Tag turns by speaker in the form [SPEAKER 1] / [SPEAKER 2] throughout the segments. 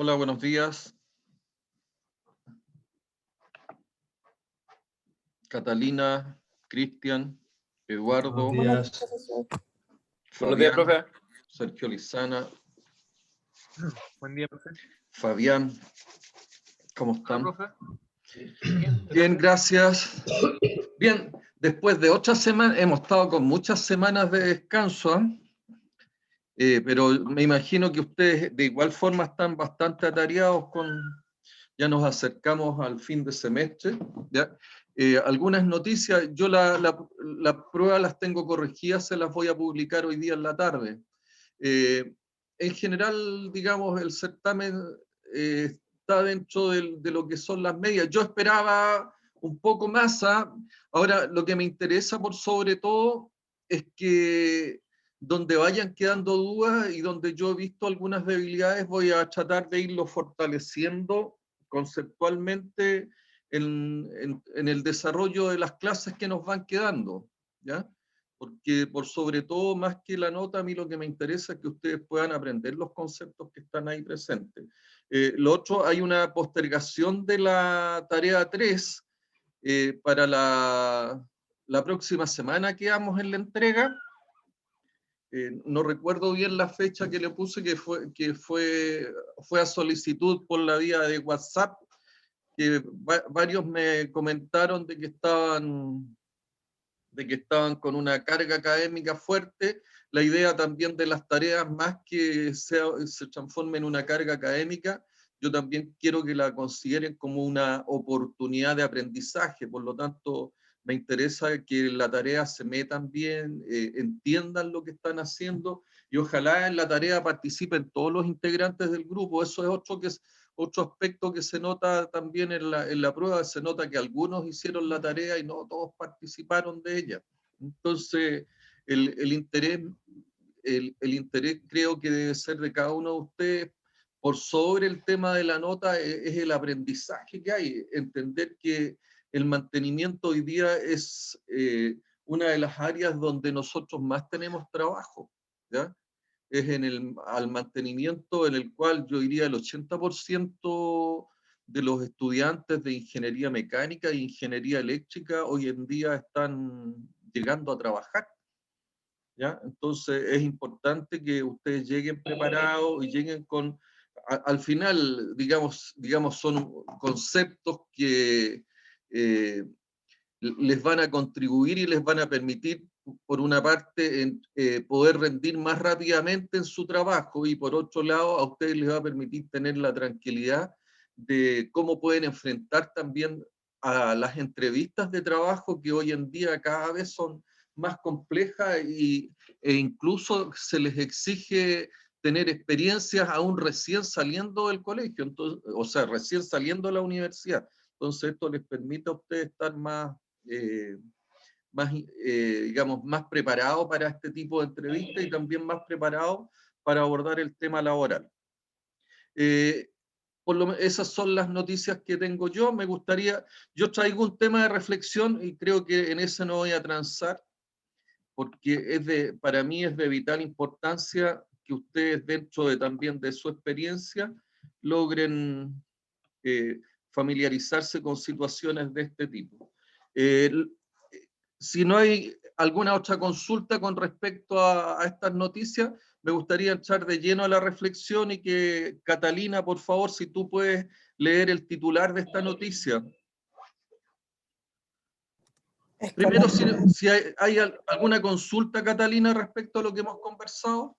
[SPEAKER 1] Hola, buenos días. Catalina, Cristian, Eduardo,
[SPEAKER 2] Buenos días.
[SPEAKER 3] Buenos días,
[SPEAKER 1] Fabián,
[SPEAKER 3] profe.
[SPEAKER 1] Sergio Lizana,
[SPEAKER 3] Buen día, profe.
[SPEAKER 1] Fabián, ¿cómo están?
[SPEAKER 3] Hola, profe.
[SPEAKER 1] Bien, gracias. Bien, después de 8 semanas, hemos estado con muchas semanas de descanso, pero me imagino que ustedes de igual forma están bastante atareados ya nos acercamos al fin de semestre, ¿ya? Algunas noticias, yo la prueba las tengo corregidas, se las voy a publicar hoy día en la tarde. En general, digamos, el certamen está dentro de lo que son las medias. Yo esperaba un poco más. Ahora, lo que me interesa por sobre todo es que donde vayan quedando dudas y donde yo he visto algunas debilidades, voy a tratar de irlo fortaleciendo conceptualmente en el desarrollo de las clases que nos van quedando, ¿ya? Porque por sobre todo, más que la nota, a mí lo que me interesa es que ustedes puedan aprender los conceptos que están ahí presentes. Lo otro, hay una postergación de la tarea 3 para la próxima semana que vamos en la entrega. No recuerdo bien la fecha que le puse, que fue a solicitud por la vía de WhatsApp, que varios me comentaron de que estaban con una carga académica fuerte. La idea también de las tareas, más que se transforme en una carga académica, yo también quiero que la consideren como una oportunidad de aprendizaje. Por lo tanto, me interesa que la tarea se metan bien, entiendan lo que están haciendo, y ojalá en la tarea participen todos los integrantes del grupo. Eso es otro aspecto que se nota también en la prueba. Se nota que algunos hicieron la tarea y no todos participaron de ella. Entonces, el interés creo que debe ser de cada uno de ustedes. Por sobre el tema de la nota es el aprendizaje que hay, entender que el mantenimiento hoy día es una de las áreas donde nosotros más tenemos trabajo, ¿ya? Es al mantenimiento en el cual yo diría el 80% de los estudiantes de ingeniería mecánica e ingeniería eléctrica hoy en día están llegando a trabajar, ¿ya? Entonces es importante que ustedes lleguen preparados y lleguen al final, digamos, son conceptos que les van a contribuir y les van a permitir, por una parte, poder rendir más rápidamente en su trabajo, y por otro lado, a ustedes les va a permitir tener la tranquilidad de cómo pueden enfrentar también a las entrevistas de trabajo, que hoy en día cada vez son más complejas e incluso se les exige tener experiencias aún recién saliendo del colegio, entonces, o sea, recién saliendo de la universidad. Entonces esto les permite a ustedes estar digamos, más preparados para este tipo de entrevistas y también más preparados para abordar el tema laboral. Esas son las noticias que tengo yo. Yo traigo un tema de reflexión y creo que en ese no voy a transar, porque para mí es de vital importancia que ustedes, dentro también de su experiencia, logren familiarizarse con situaciones de este tipo. Si no hay alguna otra consulta con respecto a estas noticias, me gustaría entrar de lleno a la reflexión y que, Catalina, por favor, si tú puedes leer el titular de esta noticia. Primero, si hay alguna consulta, Catalina, respecto a lo que hemos conversado.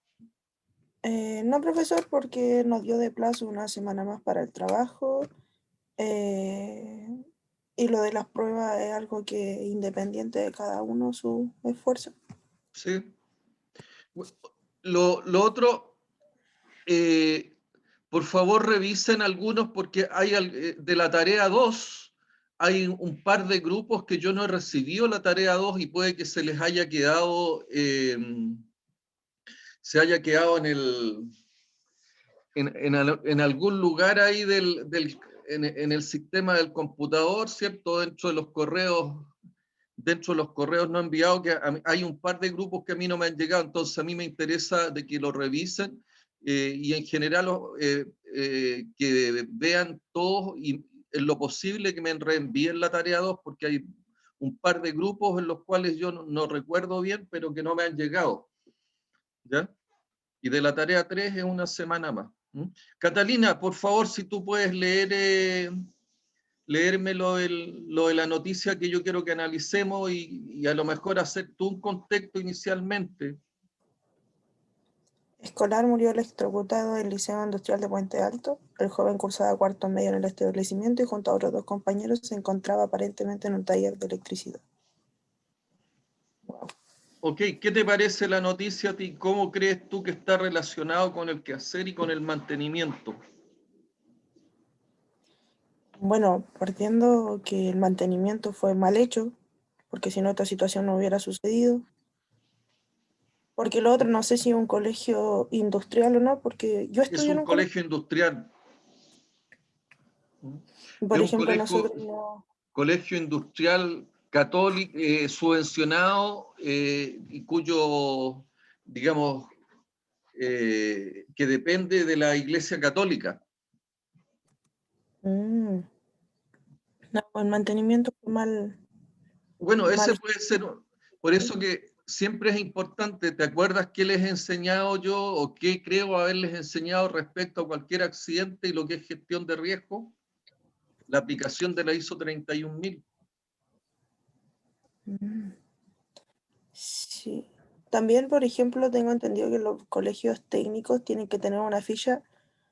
[SPEAKER 4] No, profesor, porque nos dio de plazo una semana más para el trabajo, y lo de las pruebas es algo que independiente de cada uno su esfuerzo.
[SPEAKER 1] Sí. Lo otro, por favor revisen algunos, porque hay de la tarea 2, hay un par de grupos que yo no he recibido la tarea 2 y puede que se les haya quedado, en algún lugar ahí en el sistema del computador, ¿cierto? Dentro de los correos no enviados, que hay un par de grupos que a mí no me han llegado. Entonces a mí me interesa de que lo revisen y en general que vean todos y en lo posible que me reenvíen la tarea 2, porque hay un par de grupos en los cuales yo no recuerdo bien, pero que no me han llegado. ¿Ya? Y de la tarea 3 es una semana más. ¿Mm? Catalina, por favor, si tú puedes leerme lo de la noticia que yo quiero que analicemos y a lo mejor hacer tú un contexto inicialmente.
[SPEAKER 4] Escolar murió electrocutado en el Liceo Industrial de Puente Alto. El joven cursaba cuarto medio en el establecimiento y junto a otros 2 compañeros se encontraba aparentemente en un taller de electricidad. Wow.
[SPEAKER 1] Ok, ¿qué te parece la noticia a ti? ¿Cómo crees tú que está relacionado con el quehacer y con el mantenimiento?
[SPEAKER 4] Bueno, partiendo que el mantenimiento fue mal hecho, porque si no esta situación no hubiera sucedido. Porque lo otro no sé si es un colegio industrial o no, porque yo
[SPEAKER 1] Es
[SPEAKER 4] estudié en
[SPEAKER 1] un
[SPEAKER 4] un colegio,
[SPEAKER 1] colegio industrial. Es
[SPEAKER 4] por
[SPEAKER 1] un
[SPEAKER 4] ejemplo, nosotros
[SPEAKER 1] colegio industrial católico, subvencionado y cuyo, digamos, que depende de la Iglesia Católica.
[SPEAKER 4] no, el mantenimiento fue mal.
[SPEAKER 1] Bueno, ese
[SPEAKER 4] Mal.
[SPEAKER 1] puede ser, por eso que siempre es importante, ¿te acuerdas qué les he enseñado yo o qué creo haberles enseñado respecto a cualquier accidente y lo que es gestión de riesgo? La aplicación de la ISO 31000.
[SPEAKER 4] Sí. También, por ejemplo, tengo entendido que los colegios técnicos tienen que tener una ficha,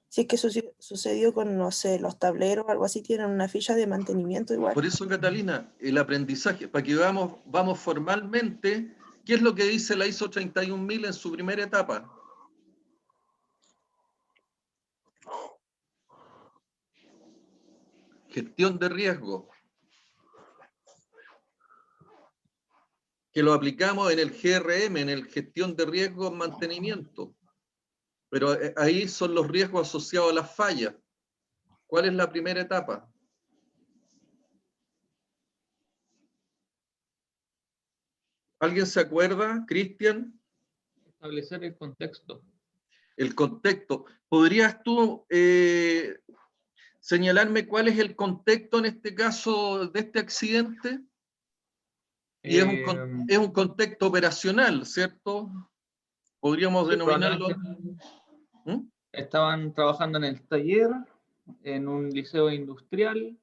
[SPEAKER 4] si es que sucedió con, no sé, los tableros o algo así, tienen una ficha de mantenimiento igual.
[SPEAKER 1] Por eso, Catalina, el aprendizaje, para que vamos formalmente, ¿qué es lo que dice la ISO 31000 en su primera etapa? Gestión de riesgo. Que lo aplicamos en el GRM, en el gestión de riesgo mantenimiento. Pero ahí son los riesgos asociados a las fallas. ¿Cuál es la primera etapa? ¿Alguien se acuerda, Cristian?
[SPEAKER 3] Establecer el contexto.
[SPEAKER 1] El contexto. ¿Podrías tú señalarme cuál es el contexto en este caso de este accidente? Y es un contexto operacional, ¿cierto? Podríamos
[SPEAKER 3] Sí,
[SPEAKER 1] denominarlo.
[SPEAKER 3] probablemente
[SPEAKER 1] ¿Mm?
[SPEAKER 3] estaban trabajando en el taller, en un liceo industrial,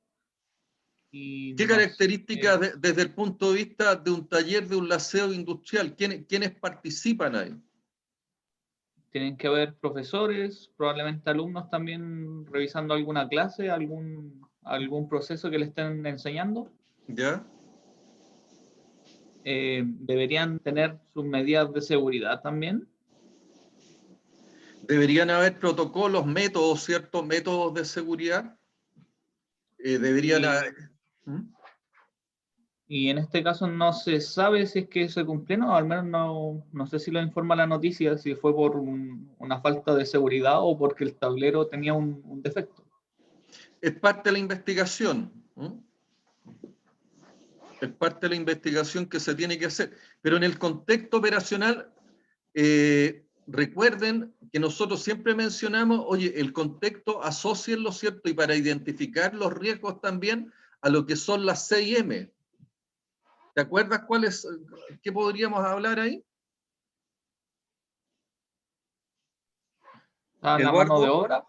[SPEAKER 3] y
[SPEAKER 1] ¿Qué características desde el punto de vista de un taller, de un liceo industrial? ¿Quiénes participan ahí?
[SPEAKER 3] tienen que haber profesores, probablemente alumnos también revisando alguna clase, algún proceso que le estén enseñando.
[SPEAKER 1] ¿Ya?
[SPEAKER 3] Deberían tener sus medidas de seguridad también.
[SPEAKER 1] Deberían haber protocolos, métodos, ciertos métodos de seguridad. Deberían
[SPEAKER 3] Y,
[SPEAKER 1] haber. ¿Mm?
[SPEAKER 3] y en este caso no se sabe si es que se cumplieron, o al menos no sé si lo informa la noticia, si fue por una falta de seguridad o porque el tablero tenía un defecto.
[SPEAKER 1] Es parte de la investigación. ¿Mm? Es parte de la investigación que se tiene que hacer. Pero en el contexto operacional, recuerden que nosotros siempre mencionamos, oye, el contexto asócienlo, ¿cierto? Y para identificar los riesgos también a lo que son las 6M. ¿Te acuerdas qué podríamos hablar ahí?
[SPEAKER 3] La mano de
[SPEAKER 1] Eduardo.
[SPEAKER 3] obra.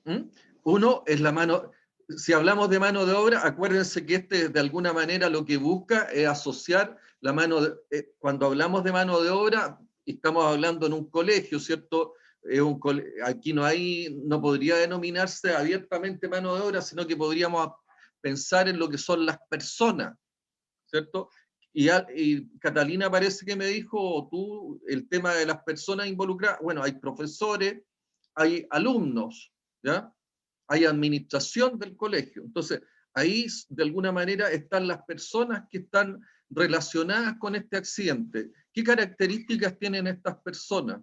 [SPEAKER 1] ¿Mm? Uno es la mano, si hablamos de mano de obra, acuérdense que de alguna manera lo que busca es asociar la cuando hablamos de mano de obra, estamos hablando en un colegio, ¿cierto? Aquí no podría denominarse abiertamente mano de obra, sino que podríamos pensar en lo que son las personas, ¿cierto? Y Catalina parece que me dijo, o tú, el tema de las personas involucradas, bueno, hay profesores, hay alumnos, ¿ya? Hay administración del colegio. Entonces, ahí de alguna manera están las personas que están relacionadas con este accidente. ¿Qué características tienen estas personas?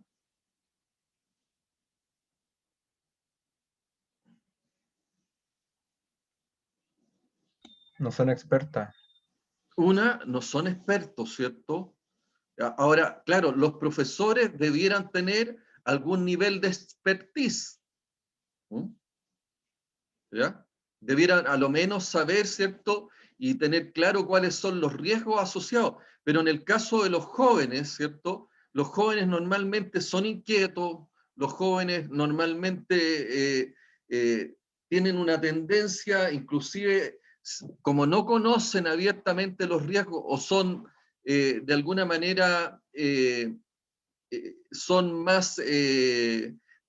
[SPEAKER 2] No son expertas.
[SPEAKER 1] Una, no son expertos, ¿cierto? Ahora, claro, los profesores debieran tener algún nivel de expertise. ¿Ya? Debieran a lo menos saber, ¿cierto? Y tener claro cuáles son los riesgos asociados. Pero en el caso de los jóvenes, ¿cierto? Los jóvenes normalmente son inquietos, los jóvenes normalmente tienen una tendencia, inclusive como no conocen abiertamente los riesgos o son de alguna manera, son más,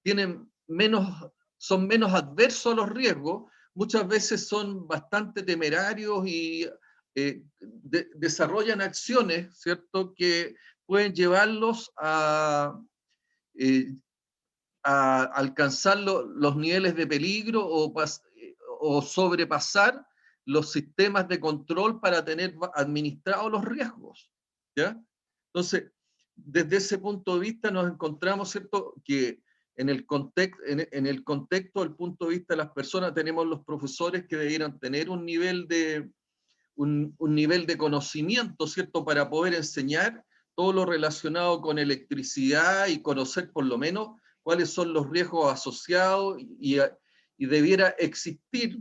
[SPEAKER 1] tienen menos, son menos adversos a los riesgos, muchas veces son bastante temerarios y desarrollan acciones, ¿cierto?, que pueden llevarlos a alcanzar los niveles de peligro o sobrepasar los sistemas de control para tener administrados los riesgos, ¿ya? Entonces, desde ese punto de vista nos encontramos, ¿cierto?, que en el contexto del punto de vista de las personas tenemos los profesores que debieran tener un nivel de conocimiento, ¿cierto?, para poder enseñar todo lo relacionado con electricidad y conocer por lo menos cuáles son los riesgos asociados y debieran existir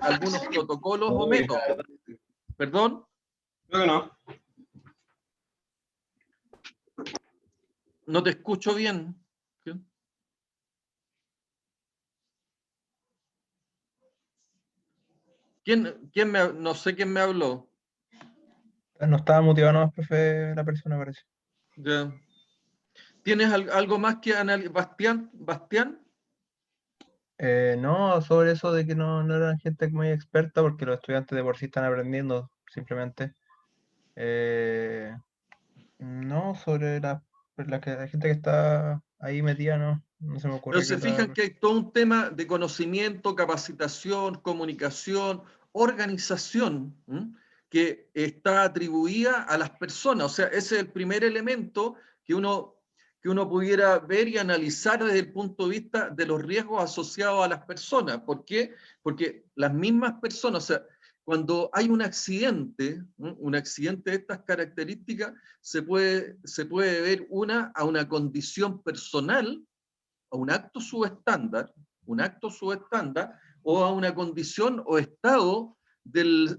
[SPEAKER 1] algunos protocolos o métodos. ¿Perdón?
[SPEAKER 2] Creo que no.
[SPEAKER 1] No te escucho bien. No sé quién me habló.
[SPEAKER 5] No estaba motivado nomás, profe, la persona, parece.
[SPEAKER 1] Ya. ¿Tienes algo más que analizar, Bastián?
[SPEAKER 5] No, sobre eso de que no eran gente muy experta, porque los estudiantes de por sí están aprendiendo, simplemente. No, sobre la gente que está ahí metida, no se me ocurre.
[SPEAKER 1] Pero se fijan que hay todo un tema de conocimiento, capacitación, comunicación, organización, que está atribuida a las personas. O sea, ese es el primer elemento que uno pudiera ver y analizar desde el punto de vista de los riesgos asociados a las personas. ¿Por qué? Porque las mismas personas, o sea, cuando hay un accidente de estas características, se puede ver a una condición personal, a un acto subestándar, o a una condición o estado del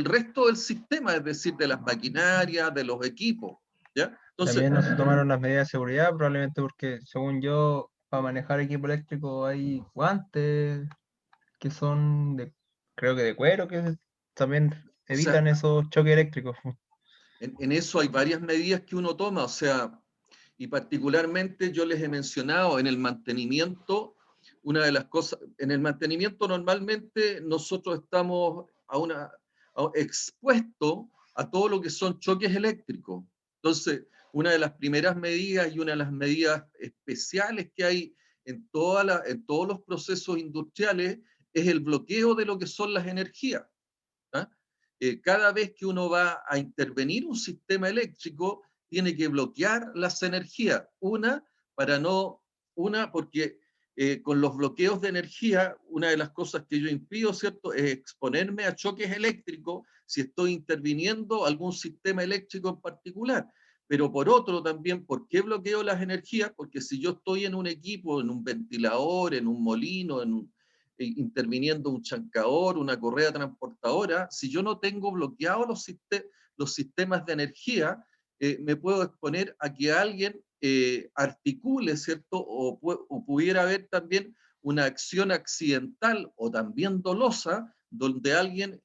[SPEAKER 1] resto del sistema, es decir, de las maquinarias, de los equipos, ¿ya? Entonces,
[SPEAKER 5] también no se tomaron las medidas de seguridad, probablemente porque, según yo, para manejar equipo eléctrico hay guantes que son creo que de cuero, que también evitan esos choques eléctricos.
[SPEAKER 1] En eso hay varias medidas que uno toma, o sea, y particularmente yo les he mencionado en el mantenimiento, una de las cosas, en el mantenimiento normalmente nosotros estamos expuestos a todo lo que son choques eléctricos. Entonces, una de las primeras medidas y una de las medidas especiales que hay en todos los procesos industriales es el bloqueo de lo que son las energías. Cada vez que uno va a intervenir un sistema eléctrico, tiene que bloquear las energías. Porque con los bloqueos de energía, una de las cosas que yo impido, ¿cierto?, es exponerme a choques eléctricos si estoy interviniendo algún sistema eléctrico en particular. Pero por otro también, ¿por qué bloqueo las energías? Porque si yo estoy en un equipo, en un ventilador, en un molino, interviniendo un chancador, una correa transportadora, si yo no tengo bloqueados los sistemas de energía, me puedo exponer a que alguien articule, ¿cierto? O pudiera haber también una acción accidental o también dolosa, donde alguien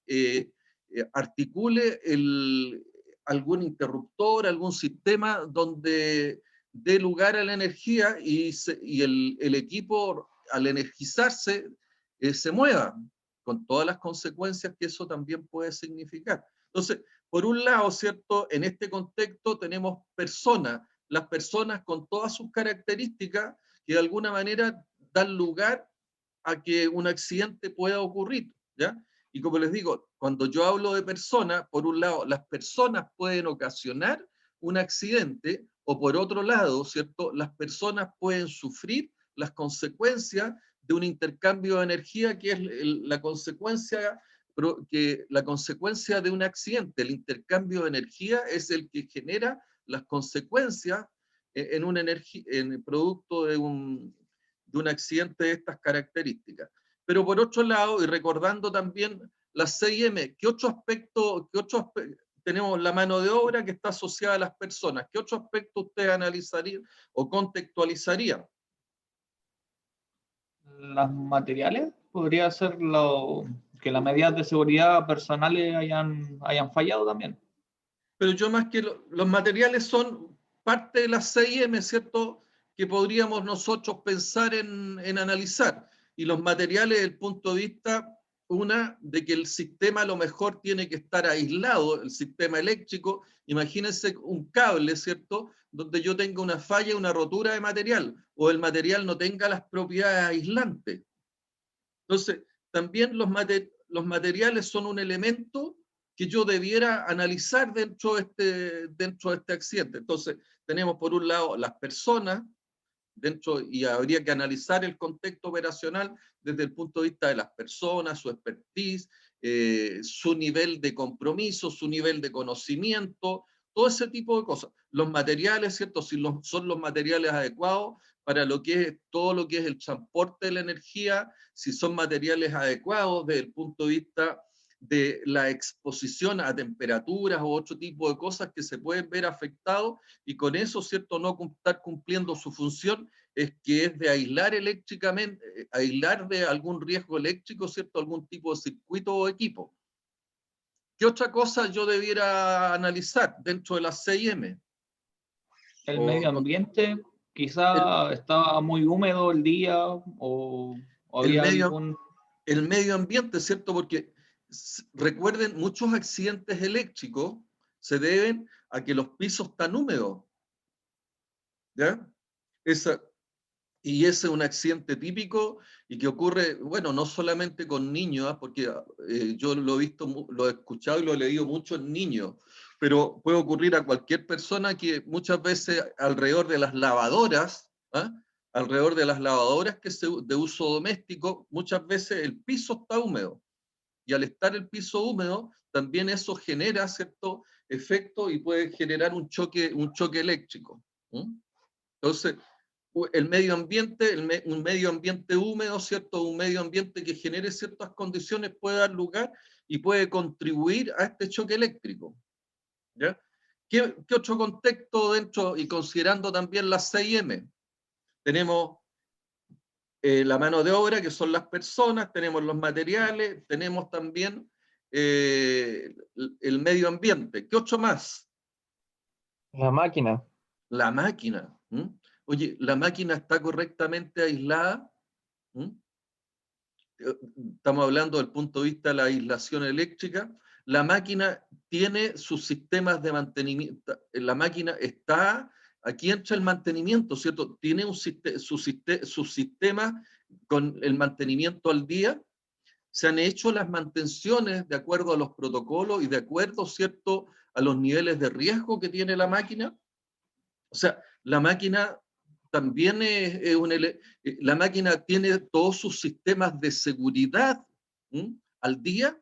[SPEAKER 1] articule algún interruptor, algún sistema donde dé lugar a la energía y el equipo, al energizarse, se mueva, con todas las consecuencias que eso también puede significar. Entonces, por un lado, ¿cierto?, en este contexto tenemos personas, las personas con todas sus características que de alguna manera dan lugar a que un accidente pueda ocurrir, ¿ya? Y como les digo, cuando yo hablo de personas, por un lado, las personas pueden ocasionar un accidente, o por otro lado, ¿cierto?, las personas pueden sufrir las consecuencias de un intercambio de energía, que es la consecuencia de un accidente. El intercambio de energía es el que genera las consecuencias en producto de un accidente de estas características. Pero por otro lado, y recordando también las 6M, ¿qué otro aspecto tenemos? La mano de obra que está asociada a las personas. ¿Qué otro aspecto usted analizaría o contextualizaría?
[SPEAKER 3] Los materiales, podría ser que las medidas de seguridad personales hayan fallado también.
[SPEAKER 1] Pero yo más que los materiales son parte de las 6M, ¿cierto? Que podríamos nosotros pensar en analizar. Y los materiales, desde el punto de vista, de que el sistema a lo mejor tiene que estar aislado, el sistema eléctrico. Imagínense un cable, ¿cierto? Donde yo tenga una falla, una rotura de material, o el material no tenga las propiedades aislantes. Entonces, también los materiales son un elemento que yo debiera analizar dentro de este accidente. Entonces, tenemos por un lado las personas, y habría que analizar el contexto operacional desde el punto de vista de las personas, su expertise, su nivel de compromiso, su nivel de conocimiento, todo ese tipo de cosas. Los materiales, ¿cierto? Si son los materiales adecuados para todo lo que es el transporte de la energía, si son materiales adecuados desde el punto de vista de la exposición a temperaturas u otro tipo de cosas que se pueden ver afectados, y con eso, ¿cierto?, no estar cumpliendo su función, que es de aislar eléctricamente, aislar de algún riesgo eléctrico, ¿cierto?, algún tipo de circuito o equipo. ¿Qué otra cosa yo debiera analizar dentro de las 6M?
[SPEAKER 3] El medio ambiente, quizá estaba muy húmedo el día o había
[SPEAKER 1] el medio ambiente, ¿cierto? Porque recuerden, muchos accidentes eléctricos se deben a que los pisos están húmedos. ¿Ya? Y ese es un accidente típico y que ocurre, bueno, no solamente con niños, porque yo lo he visto, lo he escuchado y lo he leído mucho en niños, pero puede ocurrir a cualquier persona que muchas veces alrededor de las lavadoras, alrededor de las lavadoras de uso doméstico, muchas veces el piso está húmedo. Y al estar el piso húmedo, también eso genera cierto efecto y puede generar un choque eléctrico. Entonces, el medio ambiente, un medio ambiente húmedo, ¿cierto? Un medio ambiente que genere ciertas condiciones puede dar lugar y puede contribuir a este choque eléctrico. ¿Ya? ¿Qué otro contexto dentro, y considerando también las 6M? Tenemos la mano de obra, que son las personas, tenemos los materiales, tenemos también el medio ambiente. ¿Qué otro más?
[SPEAKER 5] La máquina.
[SPEAKER 1] La máquina. Oye, ¿la máquina está correctamente aislada? Estamos hablando del punto de vista de la aislación eléctrica. La máquina tiene sus sistemas de mantenimiento. La máquina está, aquí entra el mantenimiento, ¿cierto? Tiene sus sistemas con el mantenimiento al día. Se han hecho las mantenciones de acuerdo a los protocolos y de acuerdo, ¿cierto?, a los niveles de riesgo que tiene la máquina. O sea, la máquina también la máquina tiene todos sus sistemas de seguridad al día,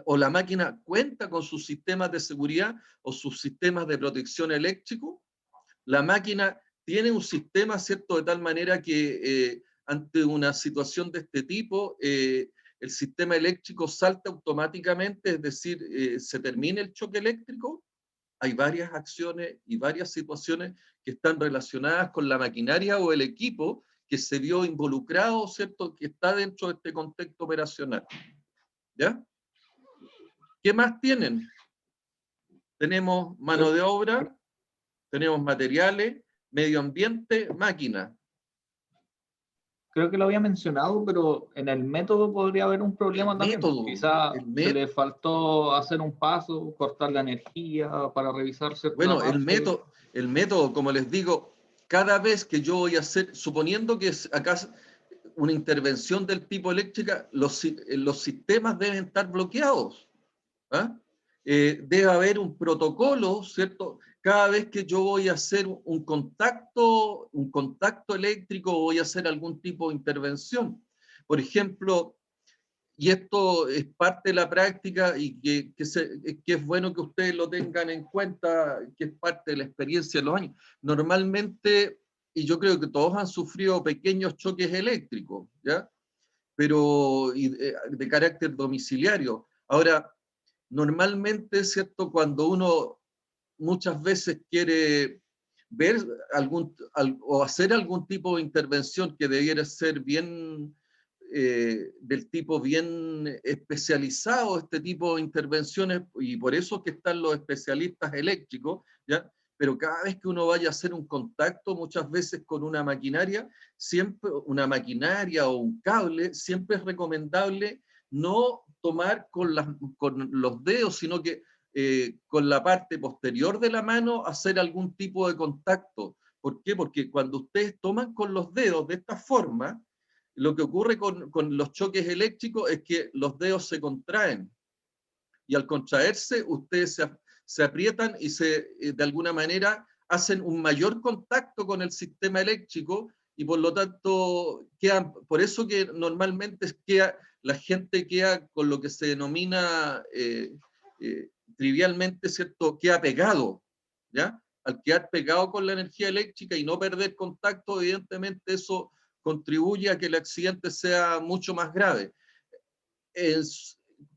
[SPEAKER 1] o la máquina cuenta con sus sistemas de seguridad o sus sistemas de protección eléctrico. La máquina tiene un sistema, ¿cierto?, de tal manera que ante una situación de este tipo, el sistema eléctrico salta automáticamente, es decir, se termina el choque eléctrico. Hay varias acciones y varias situaciones que están relacionadas con la maquinaria o el equipo que se vio involucrado, ¿cierto?, que está dentro de este contexto operacional. ¿Ya? ¿Qué más tienen? Tenemos mano de obra, tenemos materiales, medio ambiente, máquina.
[SPEAKER 3] Creo que lo había mencionado, pero en el método podría haber un problema también. Quizá se le faltó hacer un paso, cortar la energía para revisar cierta
[SPEAKER 1] Bueno,
[SPEAKER 3] parte.
[SPEAKER 1] el método, como les digo, cada vez que yo voy a hacer, suponiendo que acá una intervención del tipo eléctrica, los sistemas deben estar bloqueados. Debe haber un protocolo, ¿cierto? Cada vez que yo voy a hacer un contacto eléctrico, voy a hacer algún tipo de intervención. Por ejemplo, y esto es parte de la práctica y que es bueno que ustedes lo tengan en cuenta, que es parte de la experiencia de los años. Normalmente, y yo creo que todos han sufrido pequeños choques eléctricos, ¿ya? Pero de carácter domiciliario. Ahora, normalmente, ¿cierto? Cuando uno muchas veces quiere ver o hacer algún tipo de intervención que debiera ser bien, del tipo bien especializado, este tipo de intervenciones, y por eso es que están los especialistas eléctricos, ¿ya? Pero cada vez que uno vaya a hacer un contacto, muchas veces con una maquinaria, siempre una maquinaria o un cable, siempre es recomendable no tomar con los dedos, sino que con la parte posterior de la mano hacer algún tipo de contacto. ¿Por qué? Porque cuando ustedes toman con los dedos de esta forma, lo que ocurre con los choques eléctricos es que los dedos se contraen. Y al contraerse, ustedes se aprietan y de alguna manera hacen un mayor contacto con el sistema eléctrico y por lo tanto por eso que normalmente la gente queda con lo que se denomina trivialmente, ¿cierto? Queda pegado, ¿ya? Al quedar pegado con la energía eléctrica y no perder contacto, evidentemente eso contribuye a que el accidente sea mucho más grave.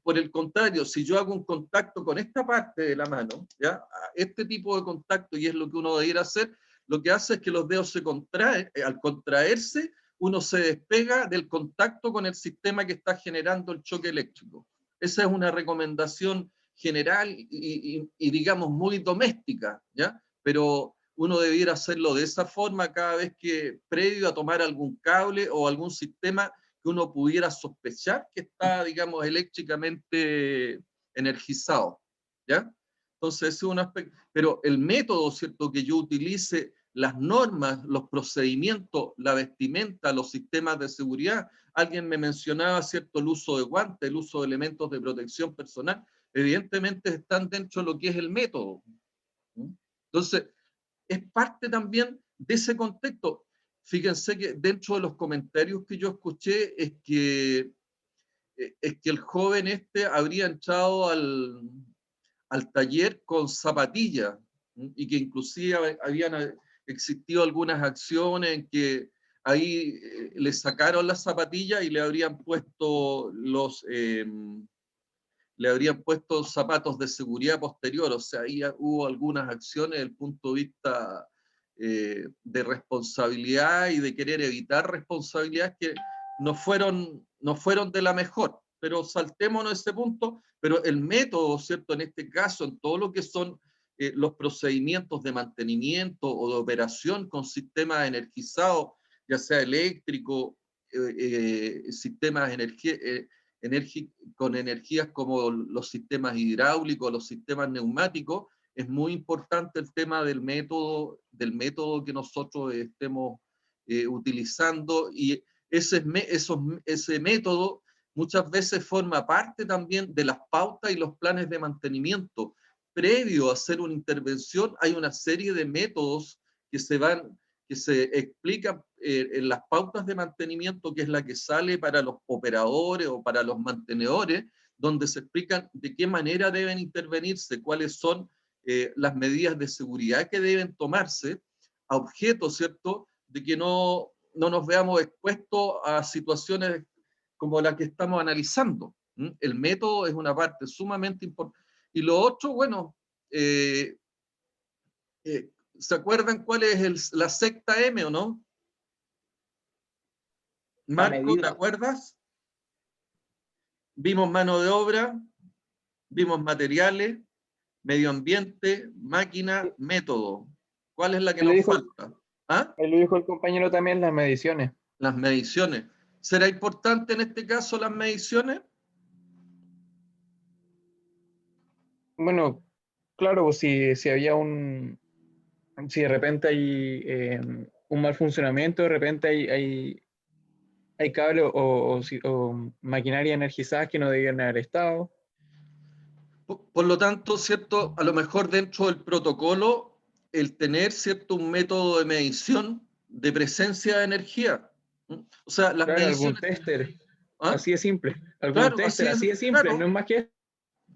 [SPEAKER 1] Por el contrario, si yo hago un contacto con esta parte de la mano, ¿ya? Este tipo de contacto, y es lo que uno debiera hacer, lo que hace es que los dedos se contraen, al contraerse, uno se despega del contacto con el sistema que está generando el choque eléctrico. Esa es una recomendación general y digamos muy doméstica, ¿ya? Pero uno debiera hacerlo de esa forma cada vez que, previo a tomar algún cable o algún sistema que uno pudiera sospechar que está, digamos, eléctricamente energizado, ¿ya? Entonces, es un aspecto, pero el método, ¿cierto?, que yo utilice, las normas, los procedimientos, la vestimenta, los sistemas de seguridad, alguien me mencionaba, ¿cierto?, el uso de guantes, el uso de elementos de protección personal, evidentemente están dentro de lo que es el método. Entonces, es parte también de ese contexto. Fíjense que dentro de los comentarios que yo escuché es que el joven habría entrado al taller con zapatillas y que inclusive habían existido algunas acciones en que ahí le sacaron las zapatillas y le habrían puesto zapatos de seguridad posterior. O sea, ahí hubo algunas acciones desde el punto de vista de responsabilidad y de querer evitar responsabilidades que no fueron de la mejor. Pero saltémonos ese punto. Pero el método, ¿cierto? En este caso, en todo lo que son los procedimientos de mantenimiento o de operación con sistemas energizados, ya sea eléctrico, sistemas con energías como los sistemas hidráulicos, los sistemas neumáticos, es muy importante el tema del método que nosotros estemos utilizando, y ese método muchas veces forma parte también de las pautas y los planes de mantenimiento. Previo a hacer una intervención hay una serie de métodos que se explican en las pautas de mantenimiento, que es la que sale para los operadores o para los mantenedores, donde se explican de qué manera deben intervenirse, cuáles son las medidas de seguridad que deben tomarse, a objeto, ¿cierto?, de que no nos veamos expuestos a situaciones como la que estamos analizando. El método es una parte sumamente importante. Y lo otro, bueno, ¿se acuerdan cuál es la secta M o no? Marco, ¿te acuerdas? Vimos mano de obra, vimos materiales, medio ambiente, máquina, método. ¿Cuál es la que nos falta?
[SPEAKER 2] ¿Ah? Lo dijo el compañero también, las mediciones.
[SPEAKER 1] Las mediciones. ¿Será importante en este caso las mediciones?
[SPEAKER 2] Bueno, claro, pues si había si de repente hay un mal funcionamiento, de repente hay cables o maquinaria energizadas que no debían haber estado.
[SPEAKER 1] Por lo tanto, ¿cierto? A lo mejor dentro del protocolo, el tener, ¿cierto?, un método de medición de presencia de energía. O sea, las
[SPEAKER 2] claro,
[SPEAKER 1] mediciones...
[SPEAKER 2] algún tester.
[SPEAKER 1] ¿Ah?
[SPEAKER 2] Así de simple. Algún
[SPEAKER 1] Claro,
[SPEAKER 2] tester,
[SPEAKER 1] así
[SPEAKER 2] así de simple,
[SPEAKER 1] claro.
[SPEAKER 2] no es más que eso.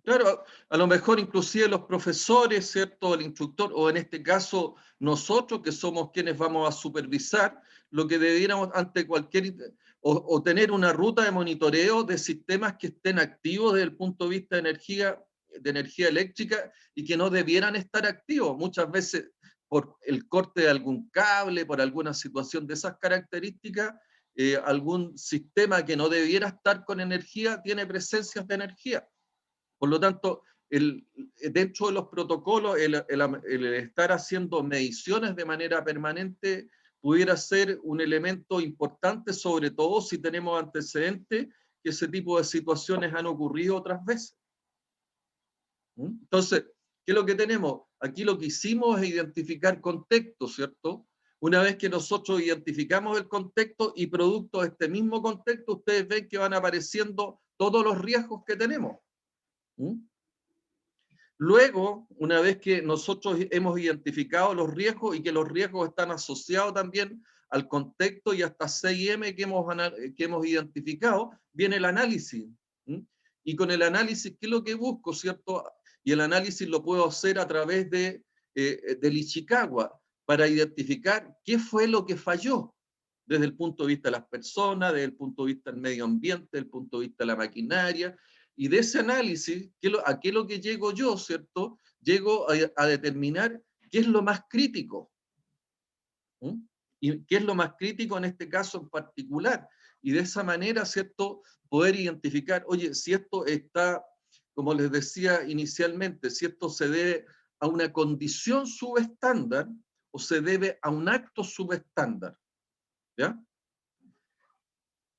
[SPEAKER 1] Claro, a lo mejor inclusive los profesores, ¿cierto? El instructor, o en este caso nosotros que somos quienes vamos a supervisar, lo que debiéramos ante cualquier, o tener una ruta de monitoreo de sistemas que estén activos desde el punto de vista de energía eléctrica y que no debieran estar activos. Muchas veces por el corte de algún cable, por alguna situación de esas características, algún sistema que no debiera estar con energía tiene presencias de energía. Por lo tanto, dentro de los protocolos, el estar haciendo mediciones de manera permanente pudiera ser un elemento importante, sobre todo si tenemos antecedentes que ese tipo de situaciones han ocurrido otras veces. Entonces, ¿qué es lo que tenemos? Aquí lo que hicimos es identificar contexto, ¿cierto? Una vez que nosotros identificamos el contexto y producto de este mismo contexto, ustedes ven que van apareciendo todos los riesgos que tenemos. Luego, una vez que nosotros hemos identificado los riesgos y que los riesgos están asociados también al contexto y hasta 6M que hemos identificado, viene el análisis. Y con el análisis, ¿qué es lo que busco, cierto? Y el análisis lo puedo hacer a través del Ichikawa, para identificar qué fue lo que falló, desde el punto de vista de las personas, desde el punto de vista del medio ambiente, desde el punto de vista de la maquinaria. Y de ese análisis, ¿a qué es lo que llego yo, cierto? Llego a determinar qué es lo más crítico. Y qué es lo más crítico en este caso en particular. Y de esa manera, cierto, poder identificar, oye, si esto está, como les decía inicialmente, si esto se debe a una condición subestándar o se debe a un acto subestándar. ¿Ya?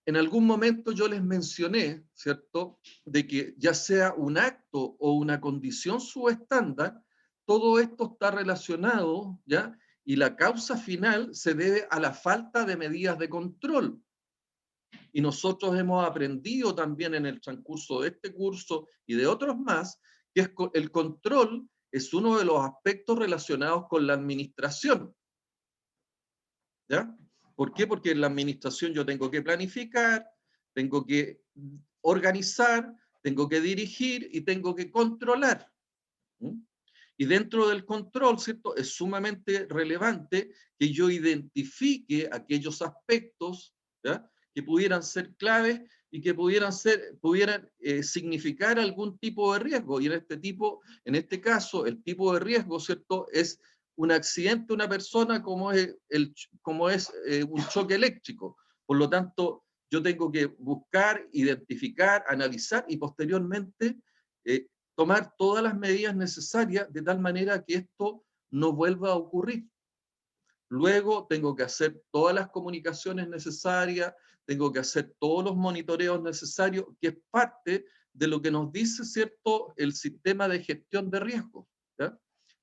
[SPEAKER 1] En algún momento yo les mencioné, ¿cierto?, de que ya sea un acto o una condición subestándar, todo esto está relacionado, ¿ya? Y la causa final se debe a la falta de medidas de control. Y nosotros hemos aprendido también en el transcurso de este curso y de otros más, que el control es uno de los aspectos relacionados con la administración. ¿Ya? ¿Por qué? Porque en la administración yo tengo que planificar, tengo que organizar, tengo que dirigir y tengo que controlar. Y dentro del control, ¿cierto? Es sumamente relevante que yo identifique aquellos aspectos, ¿ya?, que pudieran ser claves y que pudieran significar algún tipo de riesgo. Y en este caso, el tipo de riesgo, ¿cierto?, es un accidente, una persona, como es un choque eléctrico. Por lo tanto, yo tengo que buscar, identificar, analizar y posteriormente tomar todas las medidas necesarias de tal manera que esto no vuelva a ocurrir. Luego tengo que hacer todas las comunicaciones necesarias, tengo que hacer todos los monitoreos necesarios, que es parte de lo que nos dice, ¿cierto?, el sistema de gestión de riesgos. ¿Ya?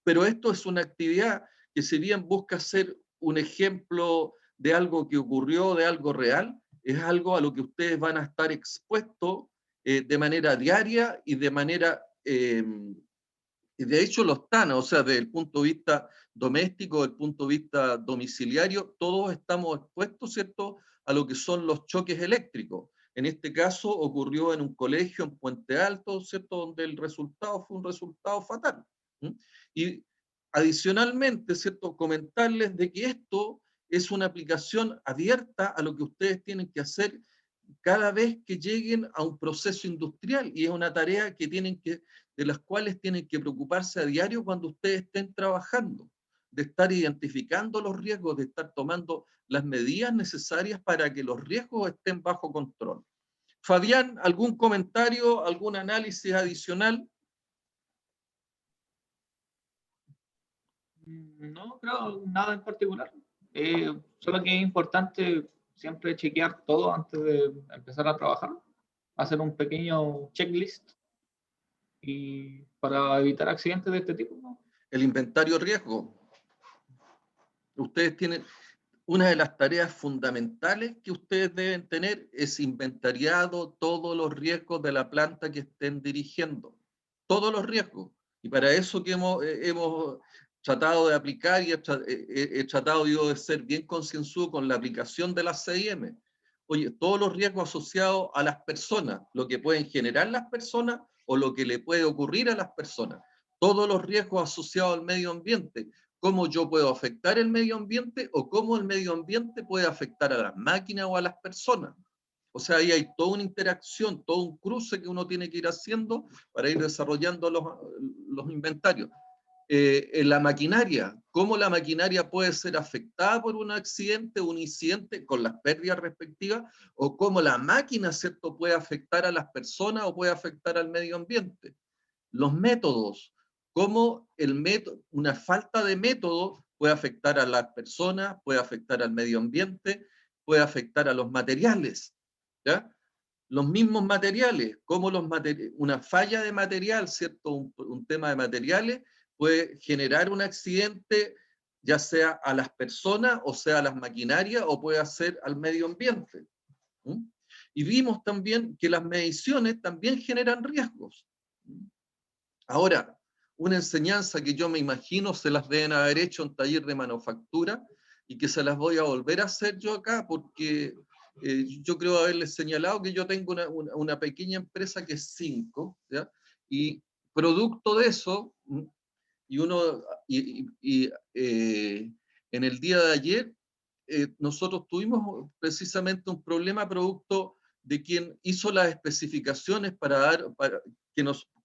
[SPEAKER 1] Pero esto es una actividad que, si bien busca ser un ejemplo de algo que ocurrió, de algo real, es algo a lo que ustedes van a estar expuestos de manera diaria y de manera... y de hecho lo están, o sea, desde el punto de vista doméstico, desde el punto de vista domiciliario, todos estamos expuestos, ¿cierto?, a lo que son los choques eléctricos. En este caso ocurrió en un colegio en Puente Alto, ¿cierto?, donde el resultado fue un resultado fatal. Y adicionalmente, ¿cierto?, comentarles de que esto es una aplicación abierta a lo que ustedes tienen que hacer cada vez que lleguen a un proceso industrial, y es una tarea que de las cuales tienen que preocuparse a diario cuando ustedes estén trabajando, de estar identificando los riesgos, de estar tomando las medidas necesarias para que los riesgos estén bajo control. Fabián, ¿algún comentario, algún análisis adicional?
[SPEAKER 3] No, creo nada en particular. Solo que es importante siempre chequear todo antes de empezar a trabajar, hacer un pequeño checklist y para evitar accidentes de este tipo, ¿no?
[SPEAKER 1] El inventario de riesgo. Ustedes tienen, una de las tareas fundamentales que ustedes deben tener es inventariado todos los riesgos de la planta que estén dirigiendo. Todos los riesgos. Y para eso que hemos tratado de aplicar y he tratado yo de ser bien concienzudo con la aplicación de las 6M. oye, todos los riesgos asociados a las personas, lo que pueden generar las personas o lo que le puede ocurrir a las personas, todos los riesgos asociados al medio ambiente, cómo yo puedo afectar el medio ambiente o cómo el medio ambiente puede afectar a las máquinas o a las personas. O sea, ahí hay toda una interacción, todo un cruce que uno tiene que ir haciendo para ir desarrollando los inventarios. En la maquinaria, cómo la maquinaria puede ser afectada por un accidente, un incidente con las pérdidas respectivas, o cómo la máquina, ¿cierto?, puede afectar a las personas o puede afectar al medio ambiente. Los métodos, cómo una falta de método puede afectar a las personas, puede afectar al medio ambiente, puede afectar a los materiales, ¿ya? Los mismos materiales, cómo una falla de material, ¿cierto? Un tema de materiales puede generar un accidente, ya sea a las personas, o sea a las maquinarias, o puede hacer al medio ambiente. ¿Mm? Y vimos también que las mediciones también generan riesgos. Ahora, una enseñanza que yo me imagino se las deben haber hecho en taller de manufactura y que se las voy a volver a hacer yo acá porque yo creo haberles señalado que yo tengo una pequeña empresa que es 5, ¿ya? Y producto de eso, en el día de ayer, nosotros tuvimos precisamente un problema producto de quien hizo las especificaciones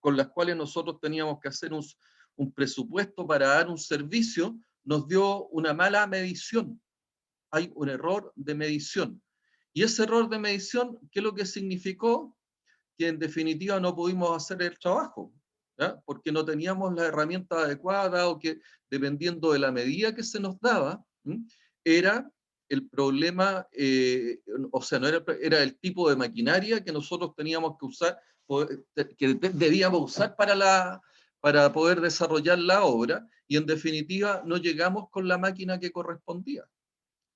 [SPEAKER 1] con las cuales nosotros teníamos que hacer un presupuesto para dar un servicio, nos dio una mala medición. Hay un error de medición. Y ese error de medición, ¿qué es lo que significó? Que en definitiva no pudimos hacer el trabajo, ¿ya? Porque no teníamos la herramienta adecuada o que dependiendo de la medida que se nos daba, era el problema, o sea, no era el tipo de maquinaria que nosotros teníamos que usar, que debíamos usar para poder desarrollar la obra, y en definitiva no llegamos con la máquina que correspondía.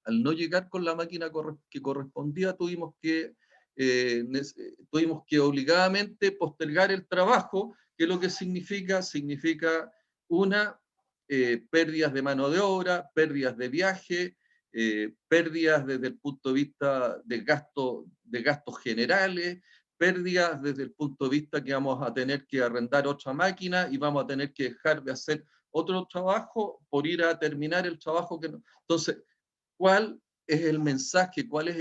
[SPEAKER 1] Al no llegar con la máquina que correspondía, tuvimos que obligadamente postergar el trabajo, que lo que significa pérdidas de mano de obra, pérdidas de viaje, pérdidas desde el punto de vista de gastos generales, pérdidas desde el punto de vista que vamos a tener que arrendar otra máquina y vamos a tener que dejar de hacer otro trabajo por ir a terminar el trabajo que no. Entonces, ¿cuál es el mensaje? ¿Cuáles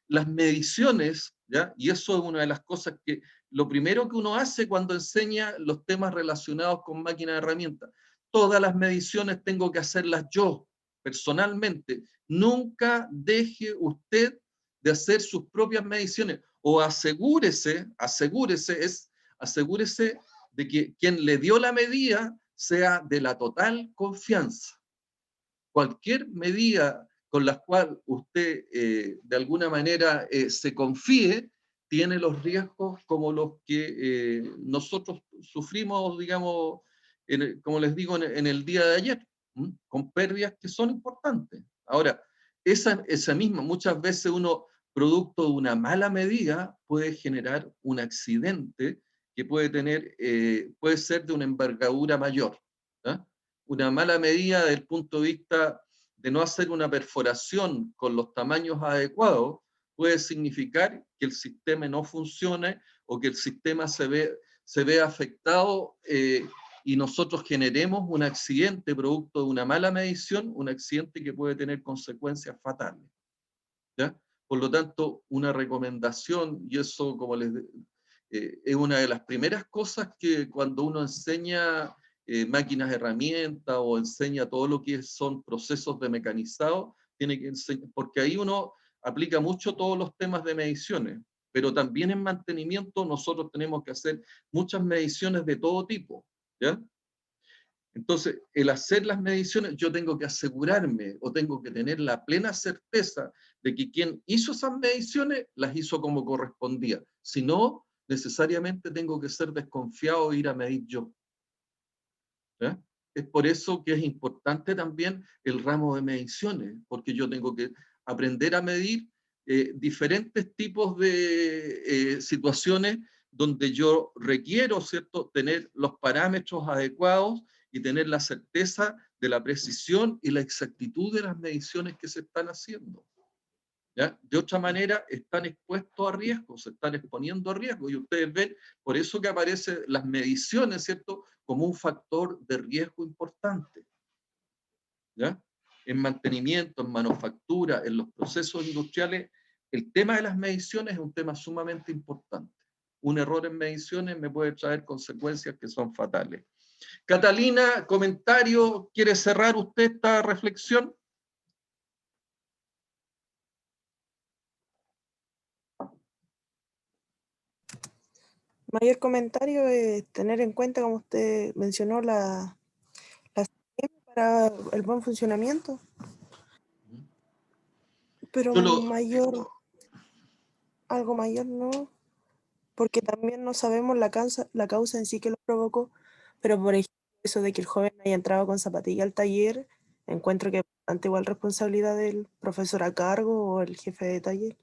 [SPEAKER 1] las mediciones? ¿Ya? Y eso es una de las cosas que, lo primero que uno hace cuando enseña los temas relacionados con máquinas de herramientas. Todas las mediciones tengo que hacerlas yo, personalmente. Nunca deje usted de hacer sus propias mediciones, o asegúrese de que quien le dio la medida sea de la total confianza. Cualquier medida con la cual usted de alguna manera se confíe, tiene los riesgos como los que nosotros sufrimos, digamos, como les digo, en el día de ayer, con pérdidas que son importantes. Ahora, esa misma, muchas veces uno, producto de una mala medida, puede generar un accidente que puede ser de una envergadura mayor. ¿Ah? Una mala medida desde el punto de vista de no hacer una perforación con los tamaños adecuados puede significar que el sistema no funcione o que el sistema se ve afectado y nosotros generemos un accidente producto de una mala medición, un accidente que puede tener consecuencias fatales. ¿Ya? Por lo tanto, una recomendación, y eso como es una de las primeras cosas que cuando uno enseña máquinas, herramientas o enseña todo lo que son procesos de mecanizado, tiene que enseñar, porque ahí uno aplica mucho todos los temas de mediciones, pero también en mantenimiento nosotros tenemos que hacer muchas mediciones de todo tipo, ¿ya? Entonces, el hacer las mediciones, yo tengo que asegurarme o tengo que tener la plena certeza de que quien hizo esas mediciones las hizo como correspondía. Si no, necesariamente tengo que ser desconfiado e ir a medir yo. ¿Ya? Es por eso que es importante también el ramo de mediciones, porque yo tengo que aprender a medir diferentes tipos de situaciones donde yo requiero, ¿cierto?, tener los parámetros adecuados y tener la certeza de la precisión y la exactitud de las mediciones que se están haciendo. ¿ya? De otra manera, están expuestos a riesgo, se están exponiendo a riesgo, y ustedes ven, por eso que aparecen las mediciones, ¿cierto?, como un factor de riesgo importante, ¿ya? En mantenimiento, en manufactura, en los procesos industriales, el tema de las mediciones es un tema sumamente importante. Un error en mediciones me puede traer consecuencias que son fatales. Catalina, comentario, ¿quiere cerrar usted esta reflexión?
[SPEAKER 4] Mayor comentario es tener en cuenta, como usted mencionó, la CM para el buen funcionamiento, pero
[SPEAKER 1] Yo lo,
[SPEAKER 4] algo mayor no, porque también no sabemos la causa en sí que lo provocó, pero por ejemplo, eso de que el joven haya entrado con zapatilla al taller, encuentro que es bastante igual responsabilidad del profesor a cargo o el jefe de taller.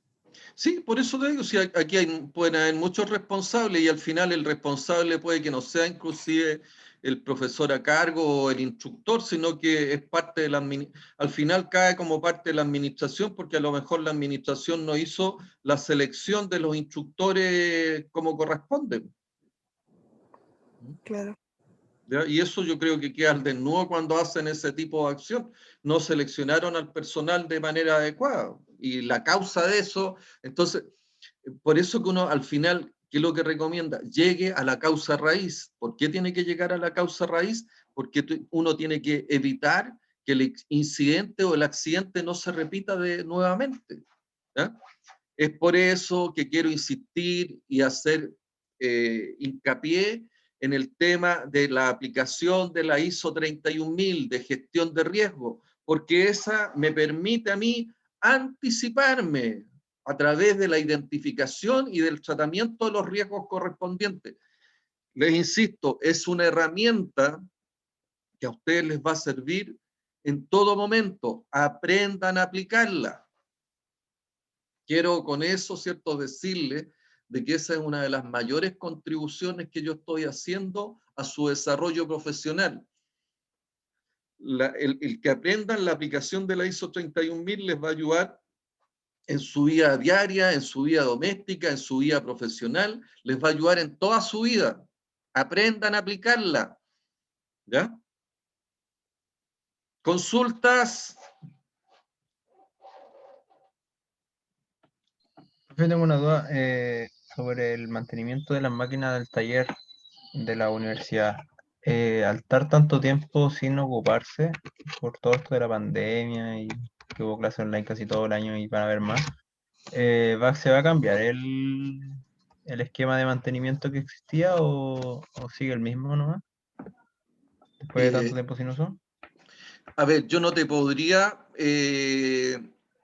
[SPEAKER 1] Sí, por eso te digo, si aquí pueden haber muchos responsables y al final el responsable puede que no sea inclusive el profesor a cargo o el instructor, sino que es parte de al final cae como parte de la administración, porque a lo mejor la administración no hizo la selección de los instructores como corresponde.
[SPEAKER 4] Claro.
[SPEAKER 1] ¿Ya? Y eso yo creo que queda al desnudo cuando hacen ese tipo de acción. No seleccionaron al personal de manera adecuada. Y la causa de eso, entonces, por eso que uno al final, ¿qué es lo que recomienda? Llegue a la causa raíz. ¿Por qué tiene que llegar a la causa raíz? Porque uno tiene que evitar que el incidente o el accidente no se repita nuevamente. ¿Ya? Es por eso que quiero insistir y hacer hincapié en el tema de la aplicación de la ISO 31000 de gestión de riesgo, porque esa me permite a mí anticiparme a través de la identificación y del tratamiento de los riesgos correspondientes. Les insisto, es una herramienta que a ustedes les va a servir en todo momento. Aprendan a aplicarla. Quiero con eso, ¿cierto?, decirle de que esa es una de las mayores contribuciones que yo estoy haciendo a su desarrollo profesional. El que aprendan la aplicación de la ISO 31000 les va a ayudar en su vida diaria, en su vida doméstica, en su vida profesional, les va a ayudar en toda su vida. Aprendan a aplicarla. ¿Ya? Consultas.
[SPEAKER 5] Yo tengo una duda sobre el mantenimiento de las máquinas del taller de la universidad. Al estar tanto tiempo sin ocuparse, por todo esto de la pandemia y que hubo clases online casi todo el año y van a haber más, ¿se va a cambiar el esquema de mantenimiento que existía o sigue el mismo nomás? Después de tanto tiempo sin uso.
[SPEAKER 1] A ver, yo no te podría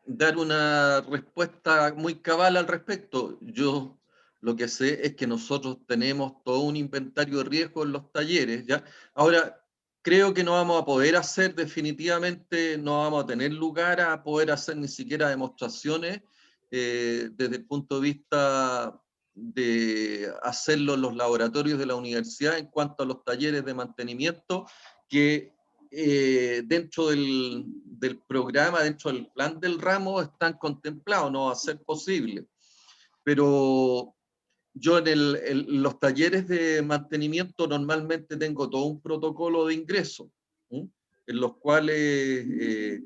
[SPEAKER 1] dar una respuesta muy cabal al respecto. Yo lo que sé es que nosotros tenemos todo un inventario de riesgo en los talleres, ¿ya? Ahora, creo que no vamos a poder hacer definitivamente, no vamos a tener lugar a poder hacer ni siquiera demostraciones desde el punto de vista de hacerlo en los laboratorios de la universidad en cuanto a los talleres de mantenimiento que dentro del programa, dentro del plan del ramo, están contemplados, no va a ser posible. Pero yo en los talleres de mantenimiento normalmente tengo todo un protocolo de ingreso, en los cuales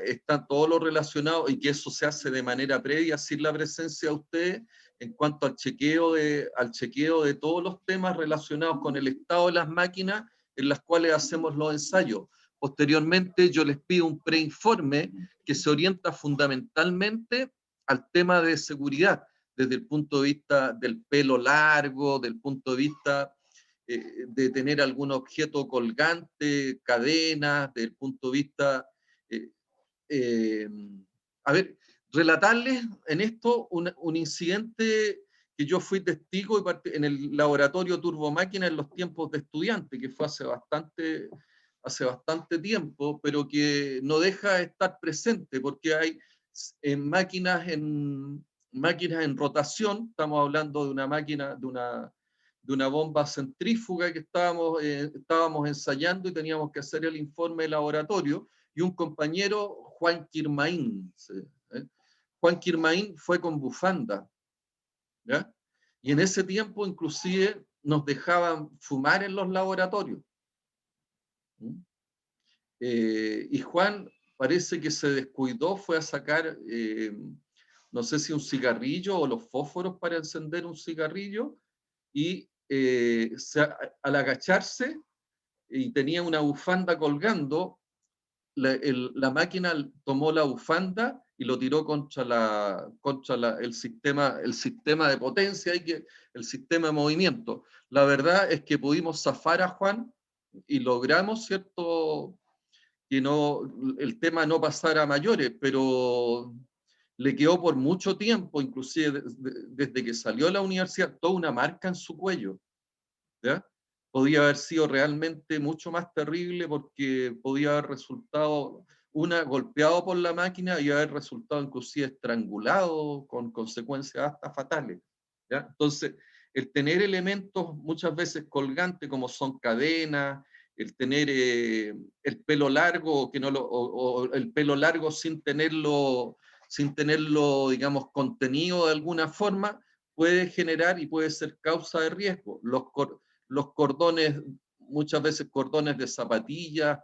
[SPEAKER 1] está todo lo relacionado, y que eso se hace de manera previa, sin la presencia de ustedes, en cuanto al chequeo de todos los temas relacionados con el estado de las máquinas en las cuales hacemos los ensayos. Posteriormente yo les pido un preinforme que se orienta fundamentalmente al tema de seguridad, desde el punto de vista del pelo largo, del punto de vista de tener algún objeto colgante, cadenas, desde el punto de vista... a ver, relatarles en esto un incidente que yo fui testigo en el laboratorio Turbomáquina en los tiempos de estudiante, que fue hace bastante tiempo, pero que no deja de estar presente, porque hay máquinas en rotación. Estamos hablando de una máquina, de una bomba centrífuga que estábamos ensayando y teníamos que hacer el informe de laboratorio, y un compañero, Juan Quirmaín, Juan Quirmaín fue con bufanda, ¿ya? Y en ese tiempo inclusive nos dejaban fumar en los laboratorios. Y Juan parece que se descuidó, fue a sacar, no sé si un cigarrillo o los fósforos para encender un cigarrillo, y al agacharse, y tenía una bufanda colgando, la máquina tomó la bufanda y lo tiró contra el sistema de potencia, el sistema de movimiento. La verdad es que pudimos zafar a Juan y logramos, ¿cierto?, que el tema no pasara a mayores, pero le quedó por mucho tiempo, inclusive desde que salió de la universidad, toda una marca en su cuello, ¿ya? Podía haber sido realmente mucho más terrible, porque podía haber resultado, golpeado por la máquina, y haber resultado inclusive estrangulado, con consecuencias hasta fatales, ¿ya? Entonces, el tener elementos muchas veces colgantes, como son cadenas, el tener el pelo largo, o el pelo largo sin tenerlo, digamos, contenido de alguna forma, puede generar y puede ser causa de riesgo. Los cordones, muchas veces cordones de zapatillas,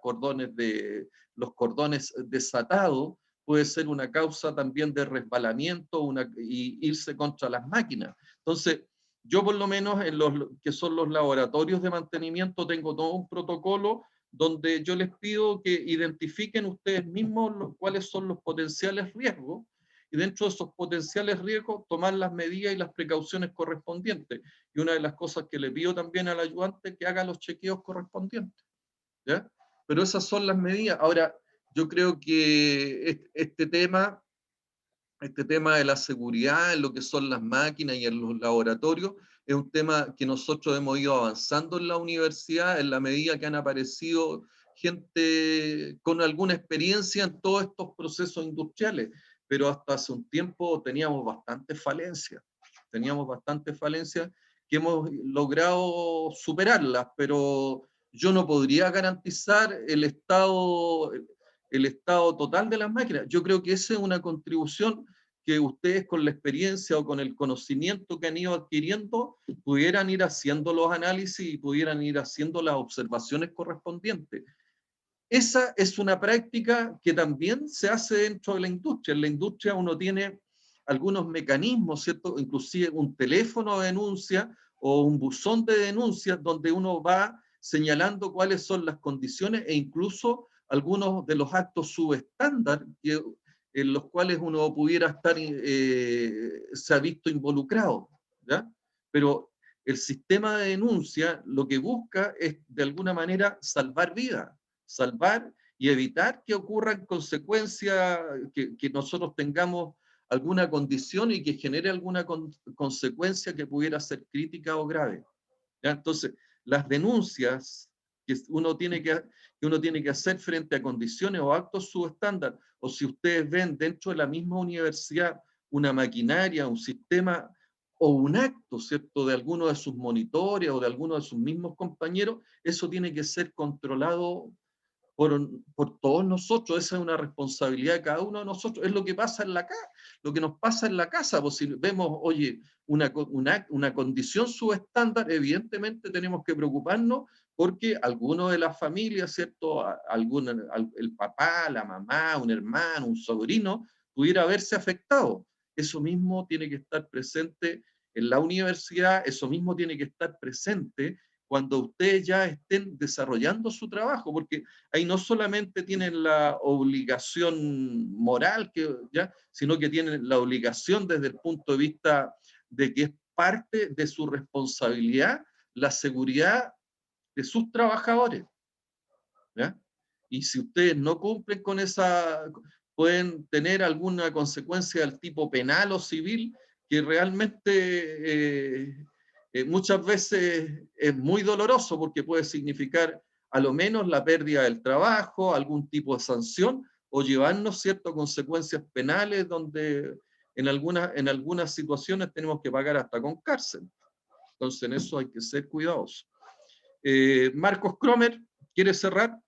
[SPEAKER 1] los cordones desatados, puede ser una causa también de resbalamiento y irse contra las máquinas. Entonces, yo por lo menos en los que son los laboratorios de mantenimiento tengo todo un protocolo donde yo les pido que identifiquen ustedes mismos cuáles son los potenciales riesgos, y dentro de esos potenciales riesgos tomar las medidas y las precauciones correspondientes. Y una de las cosas que le pido también al ayudante es que haga los chequeos correspondientes, ¿ya? Pero esas son las medidas. Ahora, yo creo que este tema de la seguridad en lo que son las máquinas y en los laboratorios es un tema que nosotros hemos ido avanzando en la universidad en la medida que han aparecido gente con alguna experiencia en todos estos procesos industriales, pero hasta hace un tiempo teníamos bastantes falencias que hemos logrado superarlas, pero yo no podría garantizar el estado total de las máquinas. Yo creo que esa es una contribución que ustedes, con la experiencia o con el conocimiento que han ido adquiriendo, pudieran ir haciendo los análisis y pudieran ir haciendo las observaciones correspondientes. Esa es una práctica que también se hace dentro de la industria. En la industria uno tiene algunos mecanismos, ¿cierto? Inclusive un teléfono de denuncia o un buzón de denuncias donde uno va señalando cuáles son las condiciones, e incluso algunos de los actos subestándar en los cuales uno pudiera estar, se ha visto involucrado, ¿ya? Pero el sistema de denuncia lo que busca es, de alguna manera, salvar vidas, salvar y evitar que ocurran consecuencias, que nosotros tengamos alguna condición y que genere alguna consecuencia que pudiera ser crítica o grave, ¿ya? Entonces, las denuncias que uno tiene que hacer frente a condiciones o actos subestándar, o si ustedes ven dentro de la misma universidad una maquinaria, un sistema o un acto, ¿cierto?, de alguno de sus monitores o de alguno de sus mismos compañeros, eso tiene que ser controlado por todos nosotros. Esa es una responsabilidad de cada uno de nosotros. Es lo que pasa lo que nos pasa en la casa. Pues si vemos, oye, una condición subestándar, evidentemente tenemos que preocuparnos porque alguno de la familia, ¿cierto?, el papá, la mamá, un hermano, un sobrino, pudiera verse afectado. Eso mismo tiene que estar presente en la universidad, eso mismo tiene que estar presente cuando ustedes ya estén desarrollando su trabajo, porque ahí no solamente tienen la obligación moral, ¿ya?, sino que tienen la obligación desde el punto de vista de que es parte de su responsabilidad la seguridad de sus trabajadores, ¿ya? Y si ustedes no cumplen con esa, pueden tener alguna consecuencia del tipo penal o civil que realmente muchas veces es muy doloroso, porque puede significar a lo menos la pérdida del trabajo, algún tipo de sanción, o llevarnos ciertas consecuencias penales donde en algunas situaciones tenemos que pagar hasta con cárcel. Entonces en eso hay que ser cuidadosos. Marcos Cromer, ¿quiere cerrar?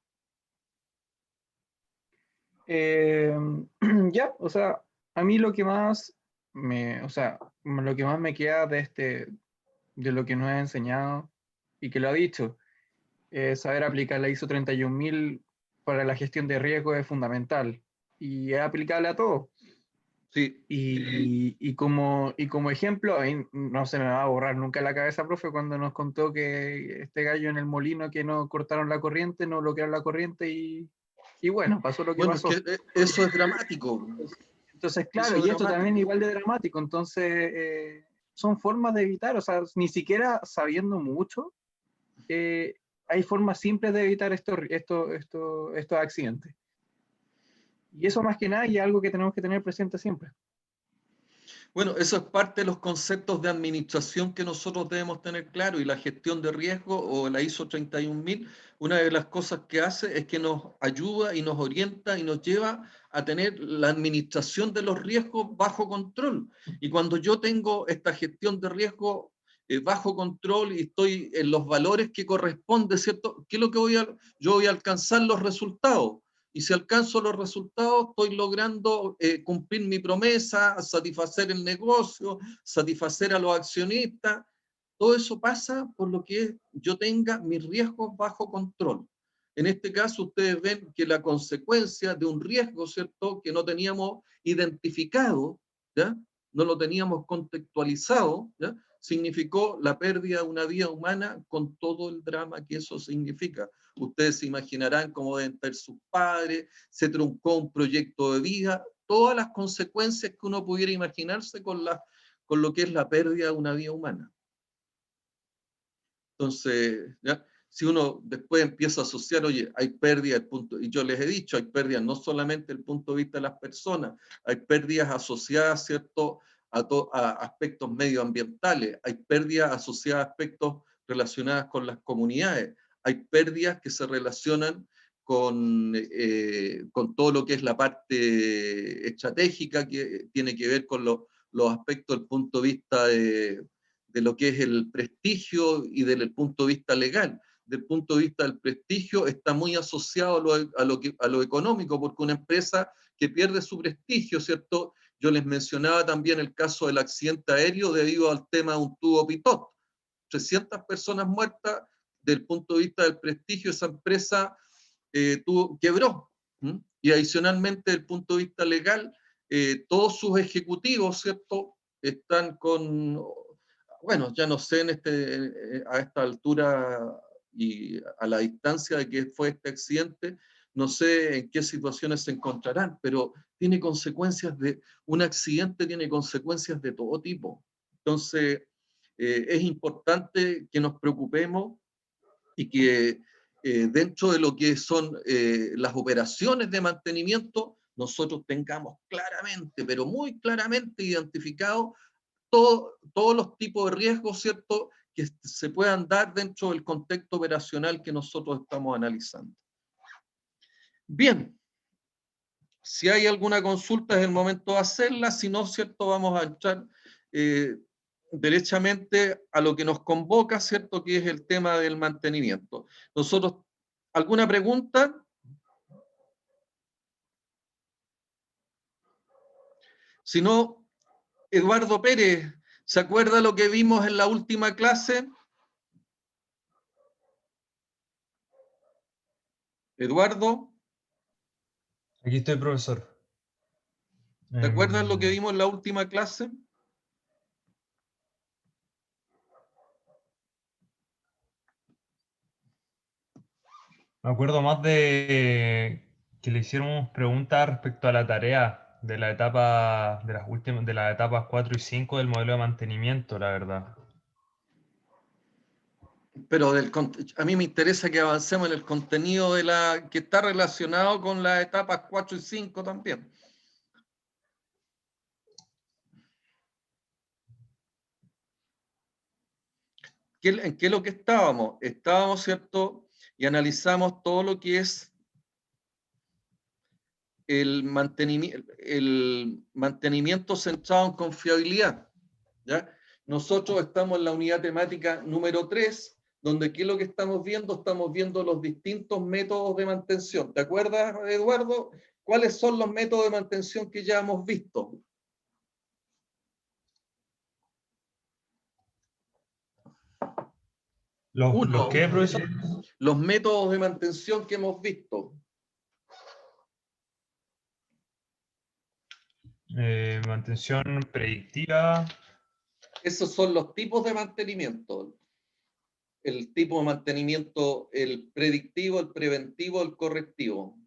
[SPEAKER 2] Ya, o sea, A mí lo que más o sea, lo que más me queda de lo que nos ha enseñado y que lo ha dicho, es saber aplicar la ISO 31000 para la gestión de riesgo es fundamental y es aplicable a todo.
[SPEAKER 1] Sí,
[SPEAKER 2] Y como ejemplo, a mí no se me va a borrar nunca la cabeza, profe, cuando nos contó que este gallo en el molino que no cortaron la corriente, no bloquearon la corriente y bueno, pasó lo que
[SPEAKER 1] bueno, es
[SPEAKER 2] pasó.
[SPEAKER 1] que eso es dramático.
[SPEAKER 2] Entonces, claro,
[SPEAKER 1] Eso es
[SPEAKER 2] y esto
[SPEAKER 1] dramático.
[SPEAKER 2] también igual de dramático, entonces son formas de evitar, o sea, ni siquiera sabiendo mucho, hay formas simples de evitar estos accidentes. Y eso más que nada y es algo que tenemos que tener presente siempre.
[SPEAKER 1] Bueno, eso es parte de los conceptos de administración que nosotros debemos tener claro, y la gestión de riesgo o la ISO 31000, una de las cosas que hace es que nos ayuda y nos orienta y nos lleva a tener la administración de los riesgos bajo control. Y cuando yo tengo esta gestión de riesgo bajo control y estoy en los valores que corresponde, ¿cierto? ¿Qué es lo que yo voy a alcanzar los resultados? Y si alcanzo los resultados, estoy logrando cumplir mi promesa, satisfacer el negocio, satisfacer a los accionistas. Todo eso pasa por lo que yo tenga mis riesgos bajo control. En este caso, ustedes ven que la consecuencia de un riesgo, ¿cierto?, que no teníamos identificado, ¿ya?, no lo teníamos contextualizado, ¿ya?, significó la pérdida de una vida humana con todo el drama que eso significa. Ustedes se imaginarán cómo deben ser sus padres, se truncó un proyecto de vida, todas las consecuencias que uno pudiera imaginarse con lo que es la pérdida de una vida humana. Entonces, ¿ya?, si uno después empieza a asociar, oye, hay pérdida, y yo les he dicho, hay pérdidas no solamente desde el punto de vista de las personas, hay pérdidas asociadas, ¿cierto?, a aspectos medioambientales, hay pérdidas asociadas a aspectos relacionados con las comunidades, hay pérdidas que se relacionan con todo lo que es la parte estratégica, que tiene que ver con los aspectos del punto de vista de lo que es el prestigio y desde el punto de vista legal. Del punto de vista del prestigio está muy asociado a lo económico, porque una empresa que pierde su prestigio, ¿cierto? Yo les mencionaba también el caso del accidente aéreo debido al tema de un tubo pitot. 300 personas muertas, desde el punto de vista del prestigio, esa empresa quebró. Y adicionalmente, desde el punto de vista legal, todos sus ejecutivos, ¿cierto?, están con, bueno, ya no sé a esta altura y a la distancia de que fue este accidente, no sé en qué situaciones se encontrarán, pero tiene consecuencias un accidente tiene consecuencias de todo tipo. Entonces, es importante que nos preocupemos y que dentro de lo que son las operaciones de mantenimiento, nosotros tengamos claramente, pero muy claramente identificados todos los tipos de riesgos, ¿cierto?, que se puedan dar dentro del contexto operacional que nosotros estamos analizando. Bien, si hay alguna consulta es el momento de hacerla, si no, ¿cierto?, vamos a entrar derechamente a lo que nos convoca, ¿cierto?, que es el tema del mantenimiento. Nosotros, ¿alguna pregunta? Si no, Eduardo Pérez, ¿se acuerda lo que vimos en la última clase? Eduardo,
[SPEAKER 6] Aquí estoy, profesor.
[SPEAKER 1] ¿te acuerdas lo que vimos en la última clase?
[SPEAKER 6] Me acuerdo más de que le hicieron preguntas respecto a la tarea de la etapa, de las últimas, de las etapas 4 y 5 del modelo de mantenimiento, la verdad.
[SPEAKER 1] Pero a mí me interesa que avancemos en el contenido que está relacionado con las etapas 4 y 5 también. ¿En qué es lo que estábamos? Estábamos, ¿cierto?, y analizamos todo lo que es el mantenimiento centrado en confiabilidad, ¿ya? Nosotros estamos en la unidad temática número 3, donde ¿qué es lo que estamos viendo? Estamos viendo los distintos métodos de mantención. ¿Te acuerdas, Eduardo? ¿Cuáles son los métodos de mantención que ya hemos visto?
[SPEAKER 6] ¿Los qué, profesor?
[SPEAKER 1] Los métodos de mantención que hemos visto.
[SPEAKER 6] Mantención predictiva.
[SPEAKER 1] Esos son los tipos de mantenimiento. El tipo de mantenimiento, el predictivo, el preventivo, el correctivo.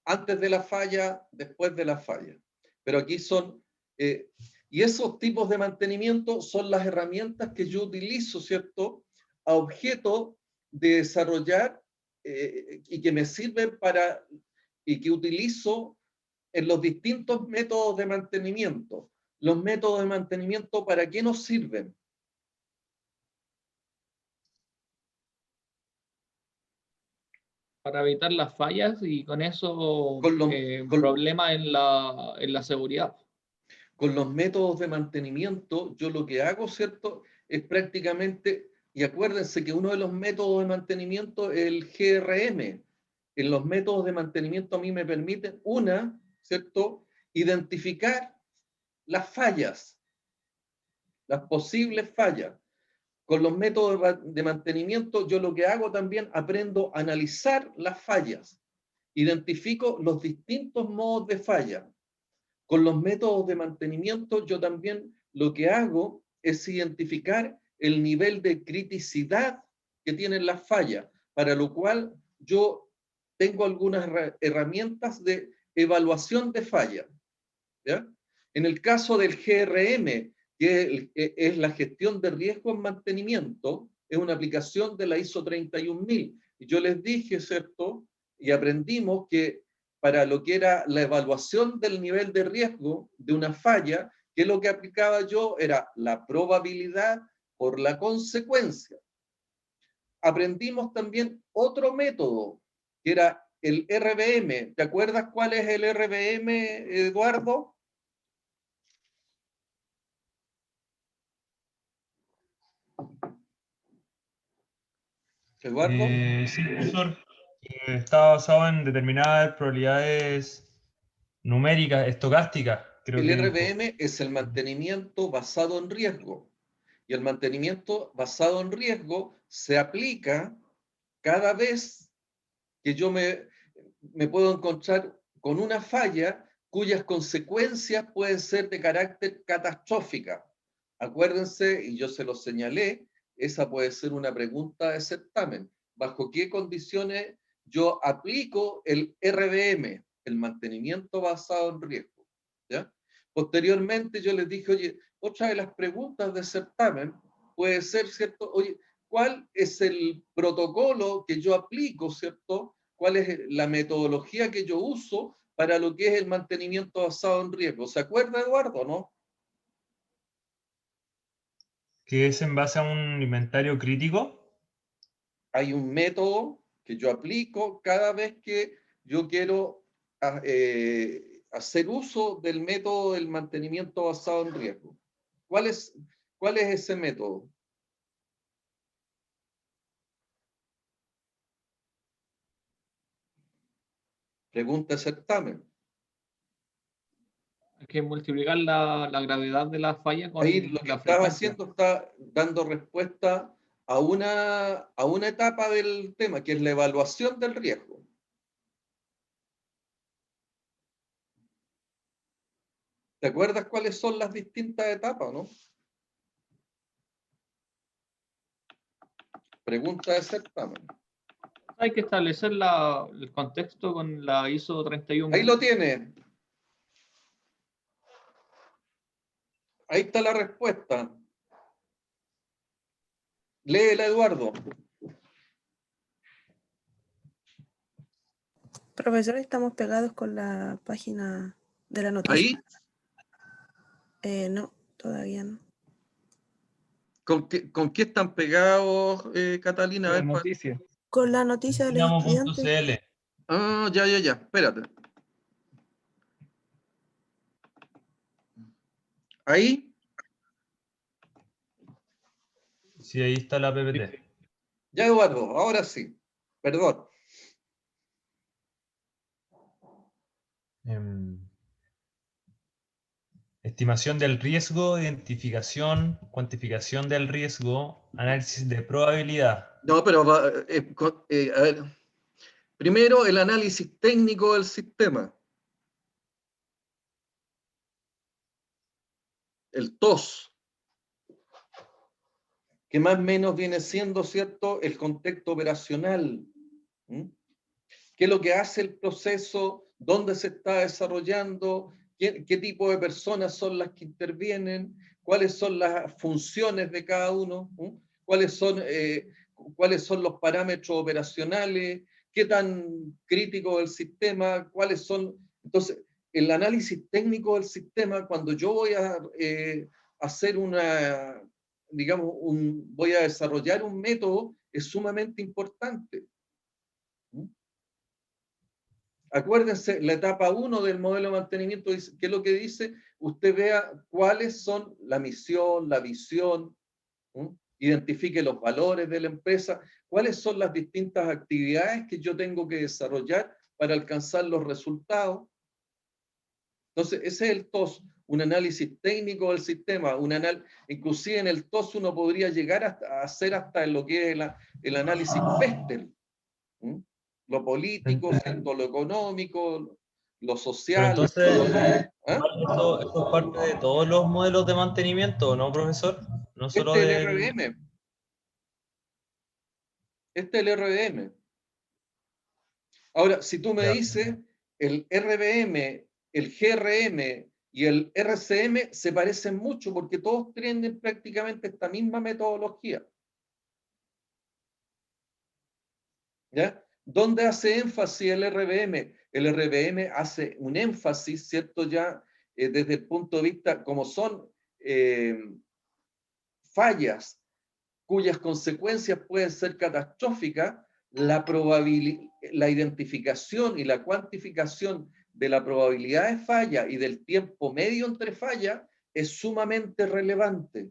[SPEAKER 1] Antes de la falla, después de la falla. Pero aquí son... y esos tipos de mantenimiento son las herramientas que yo utilizo, ¿cierto?, a objeto de desarrollar y que me sirven para... y que utilizo en los distintos métodos de mantenimiento. Los métodos de mantenimiento, ¿para qué nos sirven?
[SPEAKER 3] Para evitar las fallas y con eso
[SPEAKER 1] Con los-
[SPEAKER 3] problemas en la seguridad.
[SPEAKER 1] Con los métodos de mantenimiento, yo lo que hago, ¿cierto?, es prácticamente, y acuérdense que uno de los métodos de mantenimiento es el GRM. En los métodos de mantenimiento a mí me permiten, ¿cierto?, identificar las fallas, las posibles fallas. Con los métodos de mantenimiento, yo lo que hago también, aprendo a analizar las fallas. Identifico los distintos modos de falla. Con los métodos de mantenimiento, yo también lo que hago es identificar el nivel de criticidad que tienen las fallas, para lo cual yo tengo algunas herramientas de evaluación de falla. ¿Ya? En el caso del GRM, que es la gestión de riesgo en mantenimiento, es una aplicación de la ISO 31000. Y yo les dije, ¿cierto? Y aprendimos que para lo que era la evaluación del nivel de riesgo de una falla, que lo que aplicaba yo era la probabilidad por la consecuencia. Aprendimos también otro método, que era el RBM. ¿Te acuerdas cuál es el RBM, Eduardo? Eduardo.
[SPEAKER 6] Sí, profesor. Está basado en determinadas probabilidades numéricas, estocásticas, creo
[SPEAKER 1] El
[SPEAKER 6] que dijo.
[SPEAKER 1] RBM es el mantenimiento basado en riesgo. Y el mantenimiento basado en riesgo se aplica cada vez que yo me puedo encontrar con una falla cuyas consecuencias pueden ser de carácter catastrófica. Acuérdense, y yo se lo señalé, esa puede ser una pregunta de certamen. ¿Bajo qué condiciones yo aplico el RBM, el mantenimiento basado en riesgo? ¿Ya? Posteriormente yo les dije, oye, otra de las preguntas de certamen puede ser, ¿cierto? Oye, ¿cuál es el protocolo que yo aplico, ¿cierto? ¿Cuál es la metodología que yo uso para lo que es el mantenimiento basado en riesgo? ¿Se acuerda, Eduardo, no?
[SPEAKER 6] Que es en base a un inventario crítico.
[SPEAKER 1] Hay un método que yo aplico cada vez que yo quiero hacer uso del método del mantenimiento basado en riesgo. ¿Cuál es ese método? Pregunta de certamen.
[SPEAKER 3] Hay que multiplicar la gravedad de la falla con
[SPEAKER 1] Ahí lo que
[SPEAKER 3] la
[SPEAKER 1] estás
[SPEAKER 3] frecuencia.
[SPEAKER 1] haciendo está dando respuesta a una etapa del tema, que es la evaluación del riesgo. ¿Te acuerdas cuáles son las distintas etapas, no? Pregunta de certamen.
[SPEAKER 3] Hay que establecer el contexto con la ISO 31.
[SPEAKER 1] Ahí lo tiene. Ahí está la respuesta. Léela, Eduardo.
[SPEAKER 4] Profesor, estamos pegados con la página de la noticia.
[SPEAKER 1] Ahí.
[SPEAKER 4] No, todavía no.
[SPEAKER 1] ¿Con qué están pegados, Catalina? A
[SPEAKER 2] La
[SPEAKER 1] ver,
[SPEAKER 2] noticia.
[SPEAKER 4] Con la noticia de los estudiantes.
[SPEAKER 6] Dinamo.cl.
[SPEAKER 1] Ah, ya, espérate. Ahí.
[SPEAKER 6] Sí, ahí está la PPT.
[SPEAKER 1] Ya, Eduardo, ahora sí. Perdón.
[SPEAKER 6] Estimación del riesgo, identificación, cuantificación del riesgo, análisis de probabilidad.
[SPEAKER 1] No, pero a ver, primero el análisis técnico del sistema. El TOS, que más o menos viene siendo, ¿cierto?, el contexto operacional. ¿Mm? ¿Qué es lo que hace el proceso? ¿Dónde se está desarrollando? ¿Qué tipo de personas son las que intervienen? ¿Cuáles son las funciones de cada uno? ¿Mm? ¿Cuáles son los parámetros operacionales? ¿Qué tan crítico es el sistema? ¿Cuáles son? Entonces, el análisis técnico del sistema, cuando yo voy a hacer voy a desarrollar un método, es sumamente importante. Acuérdense, la etapa 1 del modelo de mantenimiento, ¿qué es lo que dice? Usted vea cuáles son la misión, la visión, identifique los valores de la empresa, cuáles son las distintas actividades que yo tengo que desarrollar para alcanzar los resultados. Entonces, ese es el TOS, un análisis técnico del sistema, inclusive en el TOS uno podría llegar a hacer hasta lo que es el análisis Pestel. Lo político, ¿cierto? Lo económico, lo social.
[SPEAKER 6] Pero entonces,
[SPEAKER 1] ¿Ah?
[SPEAKER 6] eso es parte de todos los modelos de mantenimiento, ¿no, profesor? No solo
[SPEAKER 1] Este es el
[SPEAKER 6] del...
[SPEAKER 1] RBM. Este es el RBM. Ahora, si tú me
[SPEAKER 6] Ya.
[SPEAKER 1] dices, el RBM, el GRM y el RCM se parecen mucho porque todos tienen prácticamente esta misma metodología. ¿Ya? ¿Dónde hace énfasis el RBM? El RBM hace un énfasis, ¿cierto? Ya desde el punto de vista, como son fallas cuyas consecuencias pueden ser catastróficas, la identificación y la cuantificación de la probabilidad de falla y del tiempo medio entre fallas es sumamente relevante.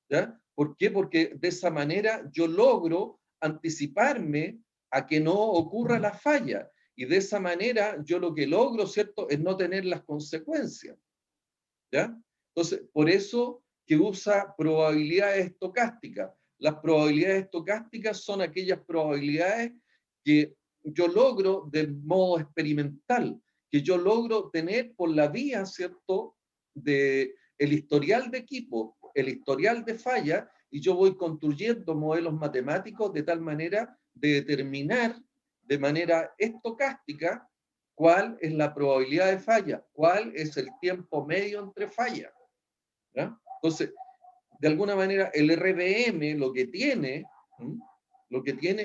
[SPEAKER 1] ¿Ya? ¿Por qué? Porque de esa manera yo logro anticiparme a que no ocurra la falla. Y de esa manera yo lo que logro, ¿cierto?, es no tener las consecuencias. ¿Ya? Entonces, por eso que usa probabilidades estocásticas. Las probabilidades estocásticas son aquellas probabilidades que yo logro de modo experimental, que yo logro tener por la vía, ¿cierto?, de el historial de equipo, el historial de falla, y yo voy construyendo modelos matemáticos de tal manera de determinar de manera estocástica cuál es la probabilidad de falla, cuál es el tiempo medio entre fallas. ¿Ya? Entonces, de alguna manera, el RBM lo que tiene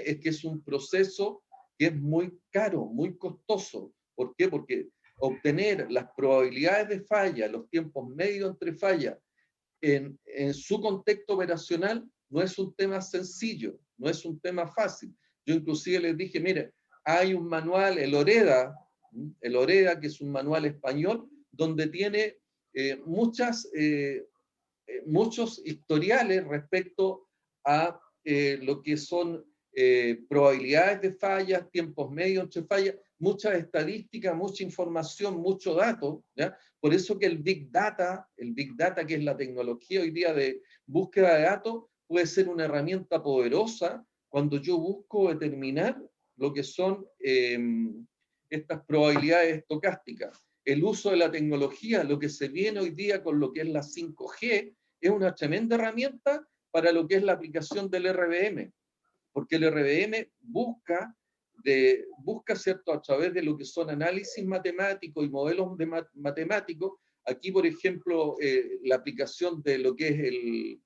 [SPEAKER 1] es que es un proceso que es muy caro, muy costoso. ¿Por qué? Porque obtener las probabilidades de falla, los tiempos medios entre fallas, en su contexto operacional, no es un tema sencillo, no es un tema fácil. Yo inclusive les dije, mire, hay un manual, el OREDA, que es un manual español, donde tiene muchos historiales respecto a lo que son probabilidades de fallas, tiempos medios entre fallas, mucha estadística, mucha información, mucho dato, ¿ya? Por eso que el Big Data, que es la tecnología hoy día de búsqueda de datos, puede ser una herramienta poderosa cuando yo busco determinar lo que son estas probabilidades estocásticas. El uso de la tecnología, lo que se viene hoy día con lo que es la 5G, es una tremenda herramienta para lo que es la aplicación del RBM, porque el RBM busca, ¿cierto?, a través de lo que son análisis matemáticos y modelos matemáticos. Aquí, por ejemplo, la aplicación de lo que es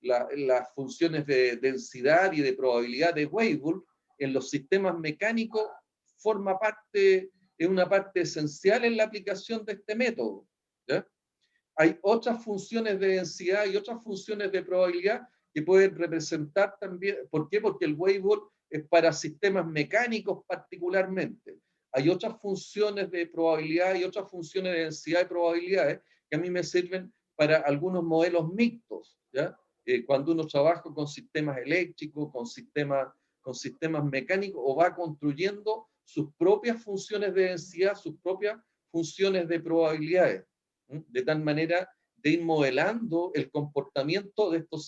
[SPEAKER 1] las funciones de densidad y de probabilidad de Weibull en los sistemas mecánicos es una parte esencial en la aplicación de este método. ¿Ya? Hay otras funciones de densidad y otras funciones de probabilidad que pueden representar también. ¿Por qué? Porque el Weibull es para sistemas mecánicos particularmente. Hay otras funciones de probabilidad y otras funciones de densidad de probabilidades que a mí me sirven para algunos modelos mixtos, ¿ya? Cuando uno trabaja con sistemas eléctricos, con sistemas mecánicos, o va construyendo sus propias funciones de densidad, sus propias funciones de probabilidades, de tal manera de ir modelando el comportamiento de estos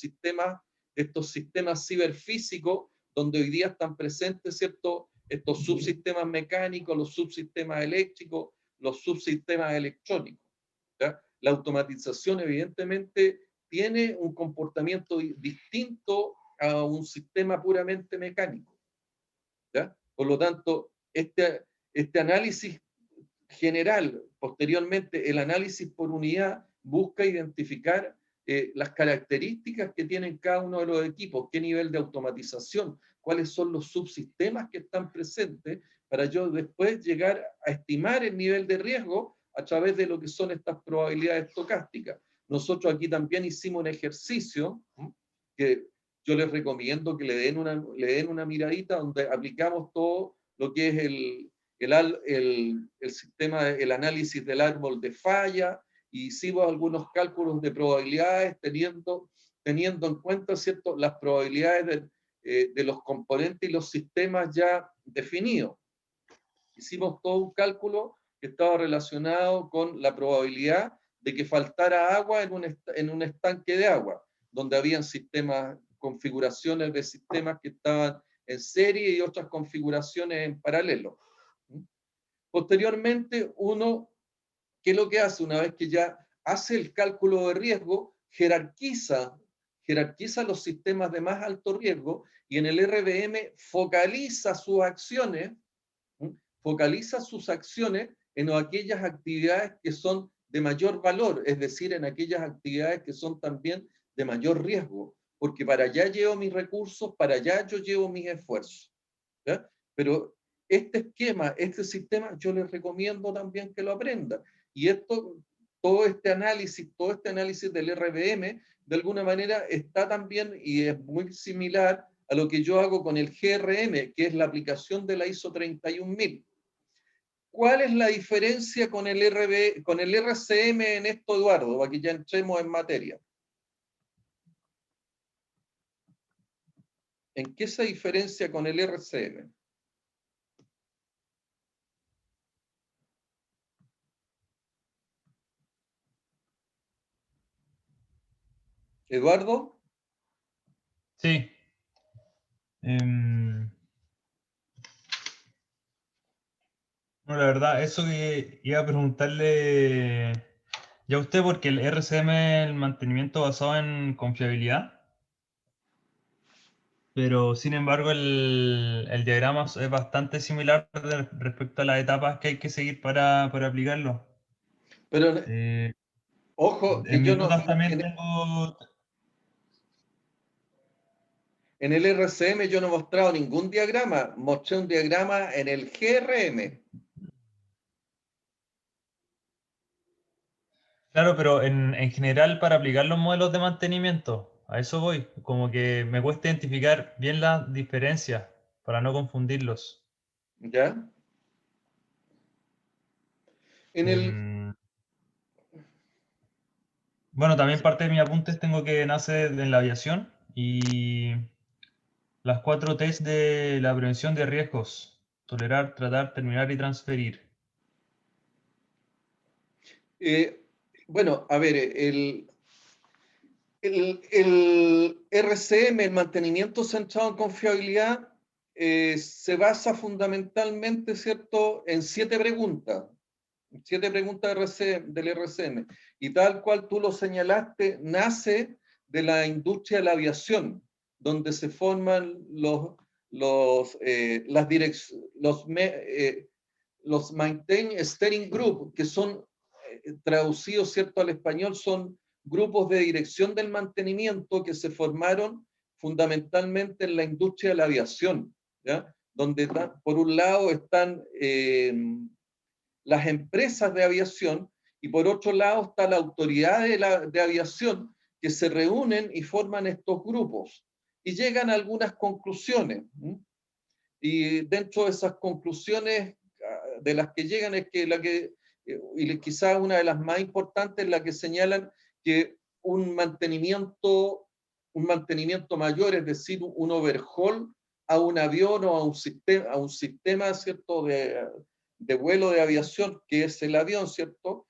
[SPEAKER 1] sistemas ciberfísicos, donde hoy día están presentes, ¿cierto?, estos subsistemas mecánicos, los subsistemas eléctricos, los subsistemas electrónicos. ¿Ya? La automatización evidentemente tiene un comportamiento distinto a un sistema puramente mecánico. ¿Ya? Por lo tanto, este análisis general, posteriormente el análisis por unidad, busca identificar las características que tienen cada uno de los equipos, qué nivel de automatización, cuáles son los subsistemas que están presentes, para yo después llegar a estimar el nivel de riesgo a través de lo que son estas probabilidades estocásticas. Nosotros aquí también hicimos un ejercicio que yo les recomiendo que le den una miradita, donde aplicamos todo lo que es el sistema, el análisis del árbol de falla, y hicimos algunos cálculos de probabilidades teniendo en cuenta, ¿cierto?, las probabilidades de los componentes y los sistemas ya definidos. Hicimos todo un cálculo que estaba relacionado con la probabilidad de que faltara agua en un estanque de agua, donde habían configuraciones de sistemas que estaban en serie y otras configuraciones en paralelo. Posteriormente, ¿qué es lo que hace? Una vez que ya hace el cálculo de riesgo, jerarquiza los sistemas de más alto riesgo, y en el RBM focaliza sus acciones en aquellas actividades que son de mayor valor, es decir, en aquellas actividades que son también de mayor riesgo, porque para allá llevo mis recursos, para allá yo llevo mis esfuerzos. ¿Ya? Pero este esquema, este sistema, yo les recomiendo también que lo aprendan. Y todo este análisis del RBM, de alguna manera está también, y es muy similar a lo que yo hago con el GRM, que es la aplicación de la ISO 31000. ¿Cuál es la diferencia con el RCM en esto, Eduardo? Para que ya entremos en materia. ¿En qué se diferencia con el RCM? ¿Eduardo?
[SPEAKER 6] Sí. No, la verdad, eso que iba a preguntarle ya a usted, porque el RCM es el mantenimiento basado en confiabilidad, pero sin embargo el diagrama es bastante similar respecto a las etapas que hay que seguir para aplicarlo.
[SPEAKER 1] Pero, ojo, que
[SPEAKER 6] En
[SPEAKER 1] yo
[SPEAKER 6] mis
[SPEAKER 1] no...
[SPEAKER 6] notas también tengo...
[SPEAKER 1] En el RCM yo no he mostrado ningún diagrama, mostré un diagrama en el GRM.
[SPEAKER 6] Claro, pero en general para aplicar los modelos de mantenimiento, a eso voy, como que me cuesta identificar bien las diferencias para no confundirlos.
[SPEAKER 1] ¿Ya? En el...
[SPEAKER 6] Bueno, también parte de mis apuntes tengo que nace en la aviación y las 4 T's de la prevención de riesgos: tolerar, tratar, terminar y transferir.
[SPEAKER 1] Bueno, a ver, el RCM, el mantenimiento centrado en confiabilidad, se basa fundamentalmente, ¿cierto?, en 7 preguntas. 7 preguntas del RCM. Y tal cual tú lo señalaste, nace de la industria de la aviación, donde se forman los Maintain Steering Group, que son traducidos, ¿cierto?, al español, son grupos de dirección del mantenimiento que se formaron fundamentalmente en la industria de la aviación, ¿ya? Donde por un lado están las empresas de aviación, y por otro lado está la autoridad de aviación, que se reúnen y forman estos grupos y llegan a algunas conclusiones. Y dentro de esas conclusiones de las que llegan es que y quizás una de las más importantes, la que señalan que un mantenimiento mayor, es decir, un overhaul a un avión o a un sistema, ¿cierto?, de vuelo de aviación, que es el avión, ¿cierto?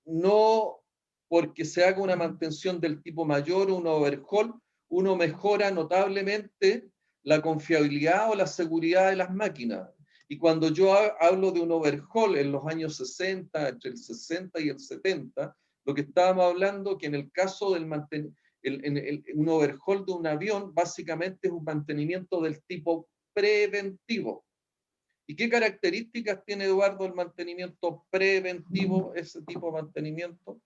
[SPEAKER 1] No porque se haga una mantención del tipo mayor o un overhaul, uno mejora notablemente la confiabilidad o la seguridad de las máquinas. Y cuando yo hablo de un overhaul en los años 60, entre el 60 y el 70, lo que estábamos hablando que en el caso del un overhaul de un avión básicamente es un mantenimiento del tipo preventivo. ¿Y qué características tiene, Eduardo, el mantenimiento preventivo, ese tipo de mantenimiento?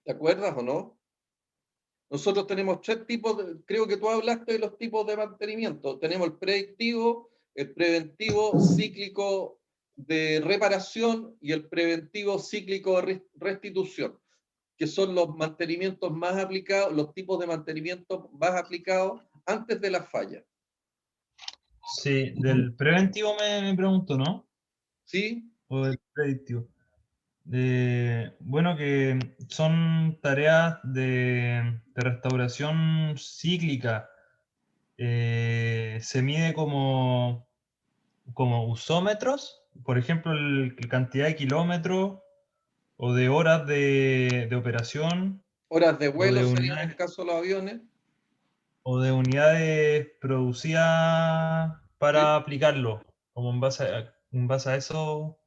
[SPEAKER 1] ¿Te acuerdas o no? Nosotros tenemos tres tipos, creo que tú hablaste de los tipos de mantenimiento. Tenemos el predictivo, el preventivo cíclico de reparación y el preventivo cíclico de restitución, que son los mantenimientos más aplicados, los tipos de mantenimiento más aplicados antes de la falla.
[SPEAKER 6] Sí, del preventivo me pregunto, ¿no?
[SPEAKER 1] ¿Sí?
[SPEAKER 6] O del predictivo. Bueno, que son tareas de restauración cíclica. Se mide como usómetros, por ejemplo, la cantidad de kilómetros o de horas de operación
[SPEAKER 1] Horas de
[SPEAKER 6] o
[SPEAKER 1] vuelo
[SPEAKER 6] de
[SPEAKER 1] sería en el
[SPEAKER 6] unidades,
[SPEAKER 1] caso de los aviones.
[SPEAKER 6] producidas para
[SPEAKER 1] ¿Sí?
[SPEAKER 6] aplicarlo. Como en base a eso,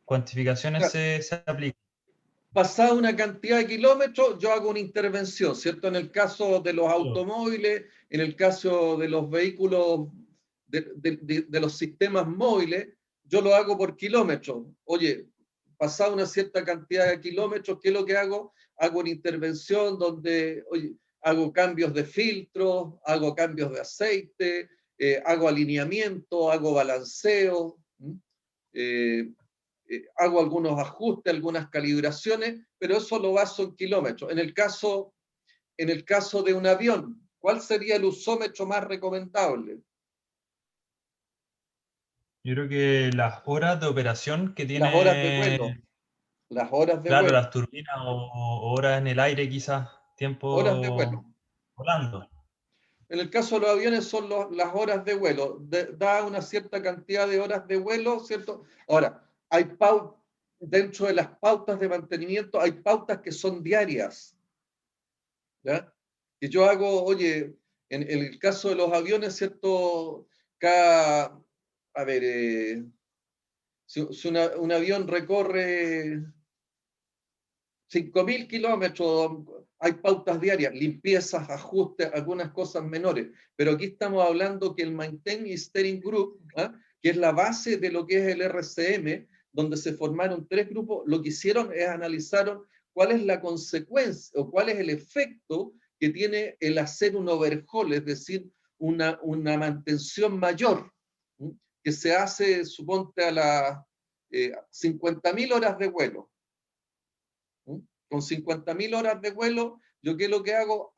[SPEAKER 6] cuantificaciones se aplican.
[SPEAKER 1] Pasada una cantidad de kilómetros, yo hago una intervención, ¿cierto? En el caso de los automóviles, en el caso de los vehículos, de los sistemas móviles, yo lo hago por kilómetros. Oye, pasada una cierta cantidad de kilómetros, ¿qué es lo que hago? Hago una intervención donde, oye, hago cambios de filtros, hago cambios de aceite, hago alineamiento, hago balanceo, hago algunos ajustes, algunas calibraciones, pero eso lo baso en kilómetros. En el caso de un avión, ¿cuál sería el usómetro más recomendable?
[SPEAKER 6] Yo creo que las horas de operación que
[SPEAKER 1] Las horas de
[SPEAKER 6] tiene,
[SPEAKER 1] vuelo. Las horas de
[SPEAKER 6] claro,
[SPEAKER 1] vuelo.
[SPEAKER 6] las turbinas o horas en el aire, quizás,
[SPEAKER 1] Horas de vuelo.
[SPEAKER 6] tiempo volando.
[SPEAKER 1] En el caso de los aviones son las horas de vuelo. Da una cierta cantidad de horas de vuelo, ¿cierto? Ahora, dentro de las pautas de mantenimiento, hay pautas que son diarias. ¿Ya? Que yo hago, oye, en el caso de los aviones, ¿cierto? A ver, si un avión recorre 5.000 kilómetros, hay pautas diarias, limpiezas, ajustes, algunas cosas menores. Pero aquí estamos hablando que el Maintain y Steering Group, ¿ah? Que es la base de lo que es el RCM, donde se formaron tres grupos, lo que hicieron es analizaron cuál es la consecuencia o cuál es el efecto que tiene el hacer un overhaul, es decir, una mantención mayor, ¿sí? Que se hace, suponte, a las 50.000 horas de vuelo. Con 50.000 horas de vuelo, ¿yo qué es lo que hago?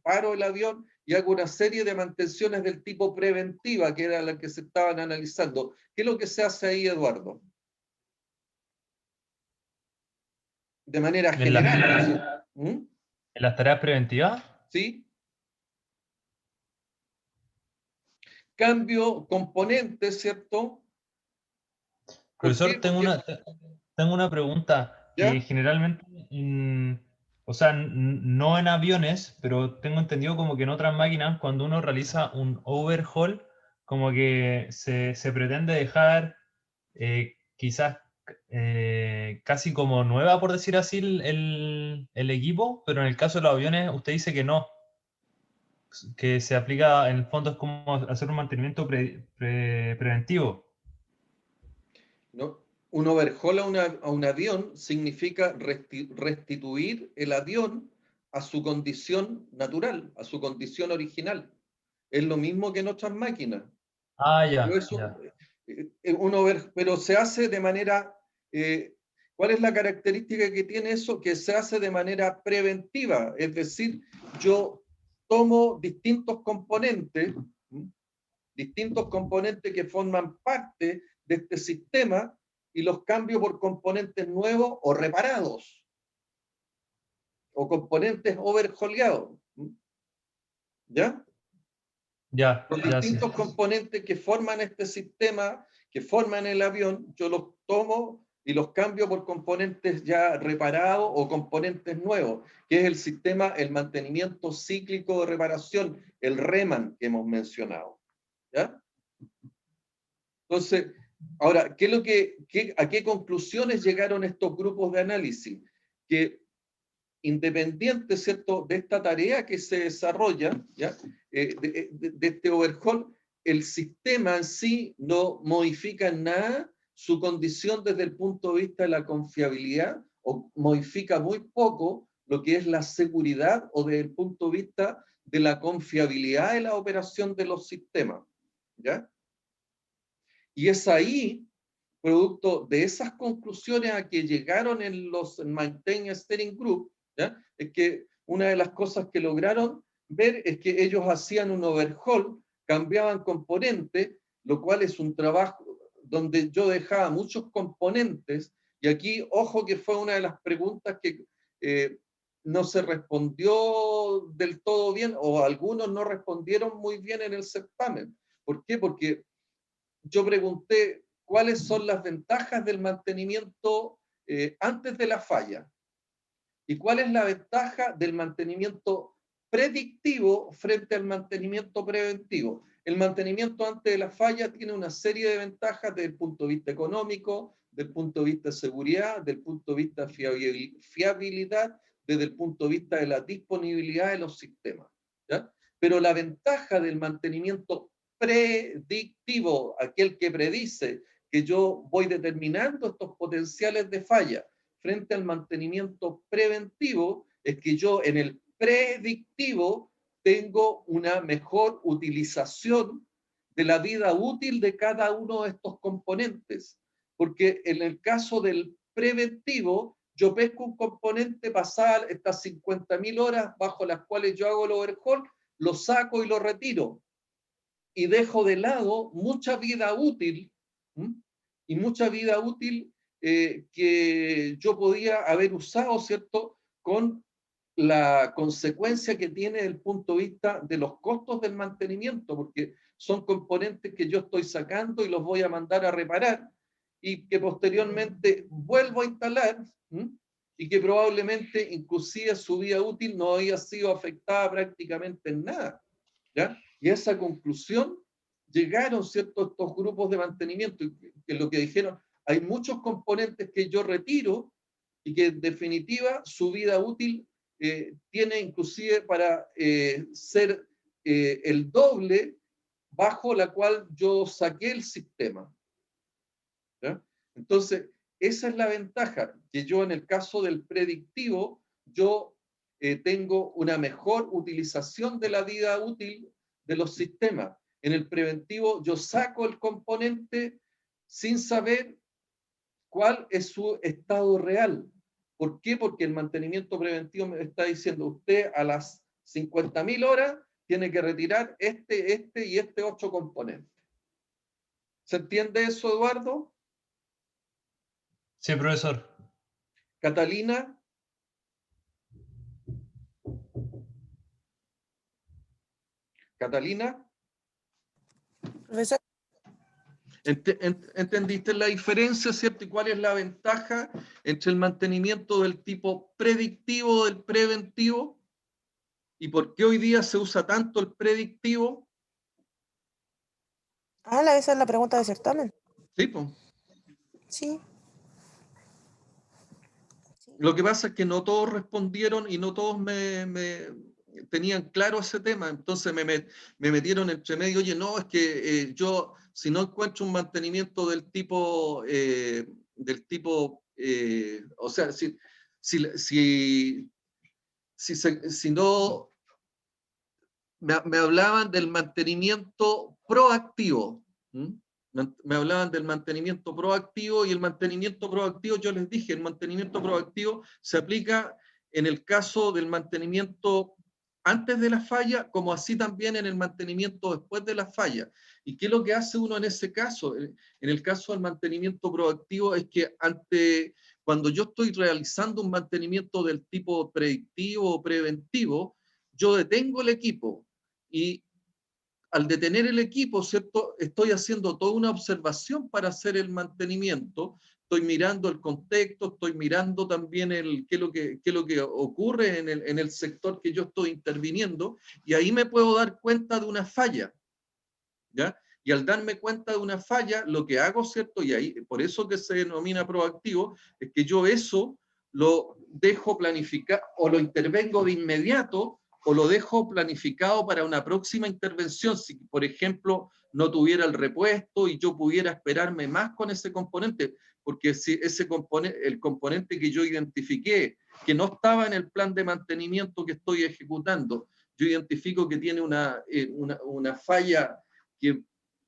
[SPEAKER 1] Paro el avión y hago una serie de mantenciones del tipo preventiva, que era la que se estaban analizando. ¿Qué es lo que se hace ahí, Eduardo? De manera
[SPEAKER 6] En las,
[SPEAKER 1] general. ¿Sí?
[SPEAKER 6] en las tareas preventivas.
[SPEAKER 1] ¿Sí? Cambio componentes, ¿cierto? ¿Por qué?
[SPEAKER 6] Profesor,
[SPEAKER 1] Porque,
[SPEAKER 6] tengo una pregunta que
[SPEAKER 1] ¿ya?
[SPEAKER 6] generalmente, o sea, no en aviones, pero tengo entendido como que en otras máquinas, cuando uno realiza un overhaul, como que se pretende dejar quizás casi como nueva, por decir así, el equipo, pero en el caso de los aviones usted dice que no, que se aplica, en el fondo es como hacer un mantenimiento preventivo.
[SPEAKER 1] ¿No? Un overhaul a un avión significa restituir el avión a su condición natural, a su condición original. Es lo mismo que en otras máquinas.
[SPEAKER 6] Ah,
[SPEAKER 1] Pero
[SPEAKER 6] ya,
[SPEAKER 1] eso,
[SPEAKER 6] ya.
[SPEAKER 1] pero se hace de manera, ¿cuál es la característica que tiene eso? Que se hace de manera preventiva, es decir, yo tomo distintos componentes que forman parte de este sistema y los cambio por componentes nuevos o reparados. o componentes overholeados. ¿Ya?
[SPEAKER 6] Ya,
[SPEAKER 1] Los
[SPEAKER 6] ya sí.
[SPEAKER 1] distintos componentes que forman este sistema, que forman el avión, yo los tomo y los cambio por componentes ya reparados o componentes nuevos, que es el sistema, el mantenimiento cíclico de reparación, el REMAN que hemos mencionado. ¿Ya? Entonces, ahora, ¿a qué conclusiones llegaron estos grupos de análisis? Que independiente, ¿cierto?, de esta tarea que se desarrolla, ¿ya? De este overhaul, el sistema en sí no modifica en nada su condición desde el punto de vista de la confiabilidad, o modifica muy poco lo que es la seguridad o desde el punto de vista de la confiabilidad de la operación de los sistemas. ¿Ya? Y es ahí, producto de esas conclusiones a que llegaron en los Maintain Steering Group, ¿ya? Es que una de las cosas que lograron ver es que ellos hacían un overhaul, cambiaban componentes, lo cual es un trabajo donde yo dejaba muchos componentes, y aquí, ojo, que fue una de las preguntas que no se respondió del todo bien, o algunos no respondieron muy bien en el certamen. ¿Por qué? Porque yo pregunté cuáles son las ventajas del mantenimiento antes de la falla y cuál es la ventaja del mantenimiento predictivo frente al mantenimiento preventivo. El mantenimiento antes de la falla tiene una serie de ventajas desde el punto de vista económico, del punto de vista de seguridad, del punto de vista de fiabilidad, desde el punto de vista de la disponibilidad de los sistemas. ¿Ya? Pero la ventaja del mantenimiento predictivo, aquel que predice que yo voy determinando estos potenciales de falla, frente al mantenimiento preventivo, es que yo en el predictivo tengo una mejor utilización de la vida útil de cada uno de estos componentes. Porque en el caso del preventivo, yo pesco un componente, pasar estas 50.000 horas bajo las cuales yo hago el overhaul, lo saco y lo retiro. Y dejo de lado mucha vida útil, y mucha vida útil que yo podía haber usado, ¿cierto?, con la consecuencia que tiene desde el punto de vista de los costos del mantenimiento, porque son componentes que yo estoy sacando y los voy a mandar a reparar, y que posteriormente vuelvo a instalar, y que probablemente inclusive su vida útil no haya sido afectada prácticamente en nada. ¿Ya? Y a esa conclusión llegaron, ¿cierto?, estos grupos de mantenimiento, que lo que dijeron, hay muchos componentes que yo retiro y que en definitiva su vida útil tiene inclusive para ser el doble bajo la cual yo saqué el sistema. ¿Ya? Entonces, esa es la ventaja, que yo en el caso del predictivo, yo tengo una mejor utilización de la vida útil de los sistemas. En el preventivo yo saco el componente sin saber cuál es su estado real. ¿Por qué? Porque el mantenimiento preventivo me está diciendo, usted a las 50.000 horas tiene que retirar este y este 8 componentes. ¿Se entiende eso, Eduardo?
[SPEAKER 6] Sí, profesor.
[SPEAKER 1] Catalina. Catalina.
[SPEAKER 4] Profesor,
[SPEAKER 1] ¿Entendiste la diferencia, cierto? ¿Y cuál es la ventaja entre el mantenimiento del tipo predictivo del preventivo? ¿Y por qué hoy día se usa tanto el predictivo?
[SPEAKER 4] esa es la pregunta de certamen.
[SPEAKER 1] Sí, pues.
[SPEAKER 4] Sí.
[SPEAKER 1] Lo que pasa es que no todos respondieron y no todos me tenían claro ese tema, entonces me metieron entre medio, oye, no, es que yo, si no encuentro un mantenimiento del tipo, o sea, si no, me hablaban del mantenimiento proactivo, me hablaban del mantenimiento proactivo, y el mantenimiento proactivo, yo les dije, el mantenimiento proactivo se aplica en el caso del mantenimiento antes de la falla, como así también en el mantenimiento después de la falla. ¿Y qué es lo que hace uno en ese caso? En el caso del mantenimiento proactivo es que Cuando yo estoy realizando un mantenimiento del tipo predictivo o preventivo, yo detengo el equipo y al detener el equipo, ¿cierto? Estoy haciendo toda una observación para hacer el mantenimiento, estoy mirando el contexto, estoy mirando también qué es lo que ocurre en el sector que yo estoy interviniendo, y ahí me puedo dar cuenta de una falla, ¿ya? Y al darme cuenta de una falla, lo que hago, ¿cierto? Y ahí, por eso que se denomina proactivo, es que yo eso lo dejo planificar o lo intervengo de inmediato o lo dejo planificado para una próxima intervención. Si, por ejemplo, no tuviera el repuesto y yo pudiera esperarme más con ese componente, porque si ese componente, el componente que yo identifiqué, que no estaba en el plan de mantenimiento que estoy ejecutando, yo identifico que tiene una falla que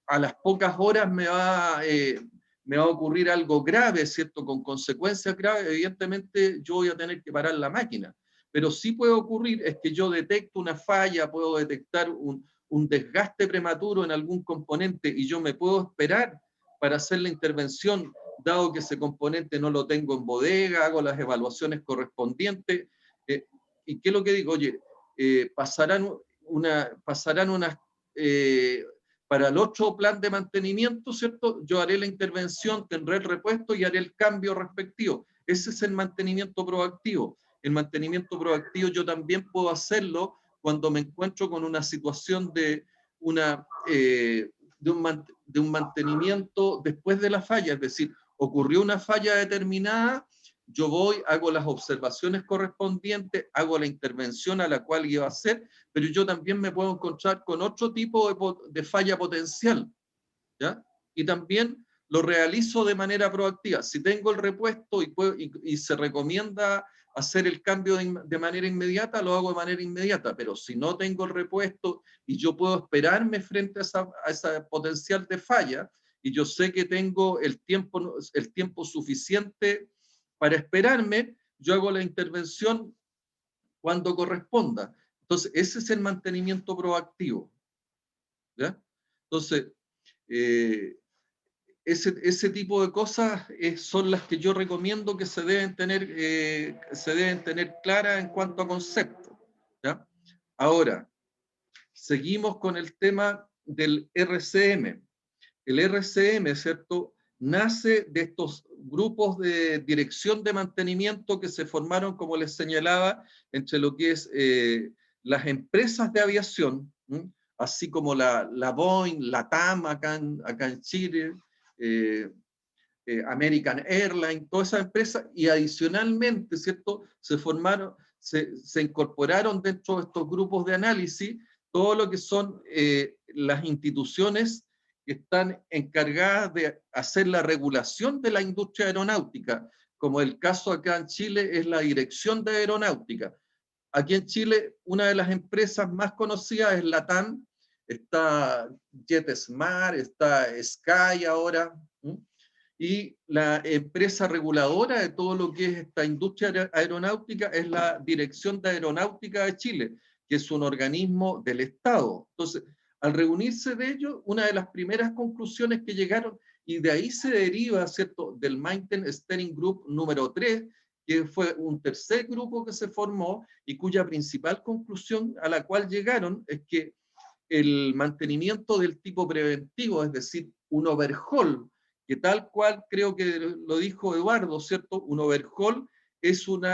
[SPEAKER 1] a las pocas horas me va a ocurrir algo grave, ¿cierto? Con consecuencias graves, evidentemente yo voy a tener que parar la máquina. Pero sí puede ocurrir es que yo detecto una falla, puedo detectar un desgaste prematuro en algún componente y yo me puedo esperar para hacer la intervención, dado que ese componente no lo tengo en bodega, hago las evaluaciones correspondientes. ¿Y qué es lo que digo? Oye, pasarán unas... para el otro plan de mantenimiento, ¿cierto? Yo haré la intervención, tendré el repuesto y haré el cambio respectivo. Ese es el mantenimiento proactivo. El mantenimiento proactivo yo también puedo hacerlo cuando me encuentro con una situación de un mantenimiento después de la falla, es decir, ocurrió una falla determinada, yo voy, hago las observaciones correspondientes, hago la intervención a la cual iba a hacer, pero yo también me puedo encontrar con otro tipo de falla potencial, ¿ya? Y también lo realizo de manera proactiva. Si tengo el repuesto y se recomienda hacer el cambio de manera inmediata, lo hago de manera inmediata, pero si no tengo el repuesto y yo puedo esperarme frente a esa potencial de falla, y yo sé que tengo el tiempo suficiente para esperarme, yo hago la intervención cuando corresponda. Entonces, ese es el mantenimiento proactivo, ¿ya? Entonces, ese tipo de cosas son las que yo recomiendo que se deben tener claras en cuanto a conceptos, ¿ya? Ahora, seguimos con el tema del RCM. El RCM, ¿cierto?, nace de estos grupos de dirección de mantenimiento que se formaron, como les señalaba, entre lo que es las empresas de aviación, ¿m? Así como la Boeing, la TAM acá en Chile, American Airlines, todas esas empresas, y adicionalmente, ¿cierto?, se incorporaron dentro de estos grupos de análisis todo lo que son las instituciones que están encargadas de hacer la regulación de la industria aeronáutica, como el caso acá en Chile es la Dirección de Aeronáutica. Aquí en Chile, una de las empresas más conocidas es la TAM, está JetSmart, está Sky ahora, ¿sí? Y la empresa reguladora de todo lo que es esta industria aeronáutica es la Dirección de Aeronáutica de Chile, que es un organismo del Estado. Entonces, al reunirse de ellos, una de las primeras conclusiones que llegaron, y de ahí se deriva, ¿cierto?, del Maintenance Steering Group número 3, que fue un tercer grupo que se formó y cuya principal conclusión a la cual llegaron es que el mantenimiento del tipo preventivo, es decir, un overhaul, que tal cual creo que lo dijo Eduardo, ¿cierto? Un overhaul es un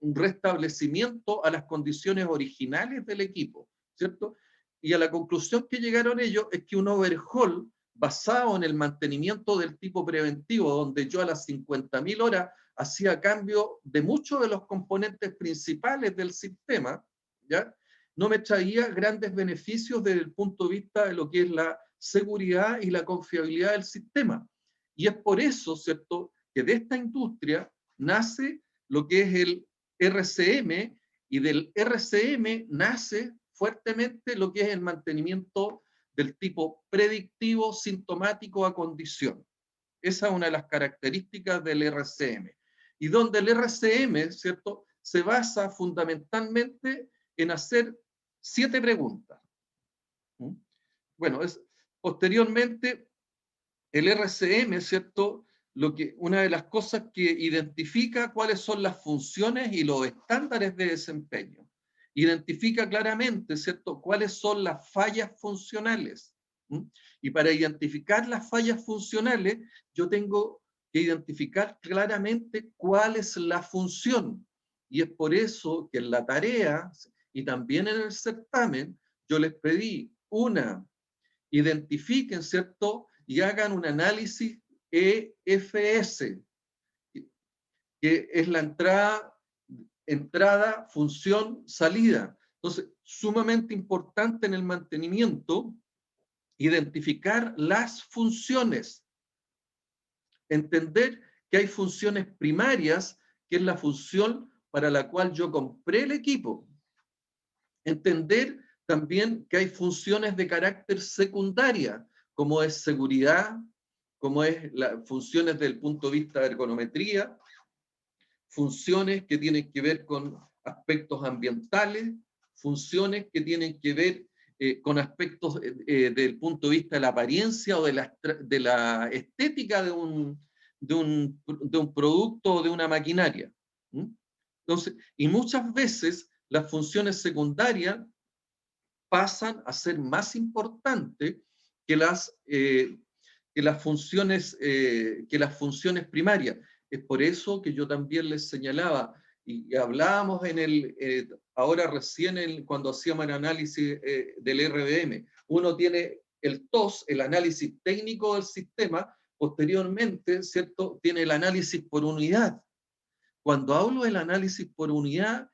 [SPEAKER 1] restablecimiento a las condiciones originales del equipo, ¿cierto? Y a la conclusión que llegaron ellos es que un overhaul basado en el mantenimiento del tipo preventivo, donde yo a las 50.000 horas hacía cambio de muchos de los componentes principales del sistema, ¿ya?, no me traía grandes beneficios desde el punto de vista de lo que es la seguridad y la confiabilidad del sistema. Y es por eso, ¿cierto?, que de esta industria nace lo que es el RCM, y del RCM nace fuertemente lo que es el mantenimiento del tipo predictivo sintomático a condición. Esa es una de las características del RCM. Y donde el RCM, ¿cierto?, se basa fundamentalmente en hacer 7 preguntas. Bueno, posteriormente el RCM, ¿cierto?, una de las cosas que identifica cuáles son las funciones y los estándares de desempeño. Identifica claramente, ¿cierto?, cuáles son las fallas funcionales. Y para identificar las fallas funcionales, yo tengo que identificar claramente cuál es la función. Y es por eso que en la tarea y también en el certamen, yo les pedí identifiquen, ¿cierto?, y hagan un análisis EFS, que es la entrada, función, salida. Entonces, sumamente importante en el mantenimiento, identificar las funciones. Entender que hay funciones primarias, que es la función para la cual yo compré el equipo. Entender también que hay funciones de carácter secundaria, como es seguridad, como es las funciones desde el punto de vista de ergonometría, funciones que tienen que ver con aspectos ambientales, funciones que tienen que ver con aspectos desde el punto de vista de la apariencia o de la estética de un producto o de una maquinaria. Entonces, y muchas veces las funciones secundarias pasan a ser más importantes que las funciones primarias. Es por eso que yo también les señalaba, y hablábamos ahora recién cuando hacíamos el análisis del RBM, uno tiene el TOS, el análisis técnico del sistema, posteriormente, ¿cierto?, tiene el análisis por unidad. Cuando hablo del análisis por unidad,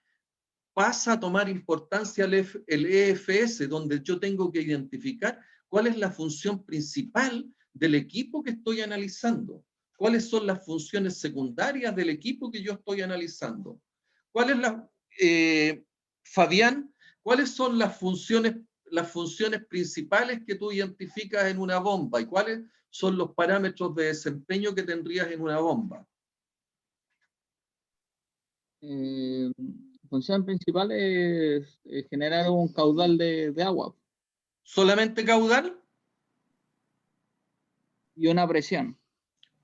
[SPEAKER 1] pasa a tomar importancia el EFS, donde yo tengo que identificar cuál es la función principal del equipo que estoy analizando, cuáles son las funciones secundarias del equipo que yo estoy analizando. Fabián, ¿cuáles son las funciones principales que tú identificas en una bomba y cuáles son los parámetros de desempeño que tendrías en una bomba?
[SPEAKER 3] Función principal es generar un caudal de agua.
[SPEAKER 1] ¿Solamente caudal?
[SPEAKER 3] Y una presión.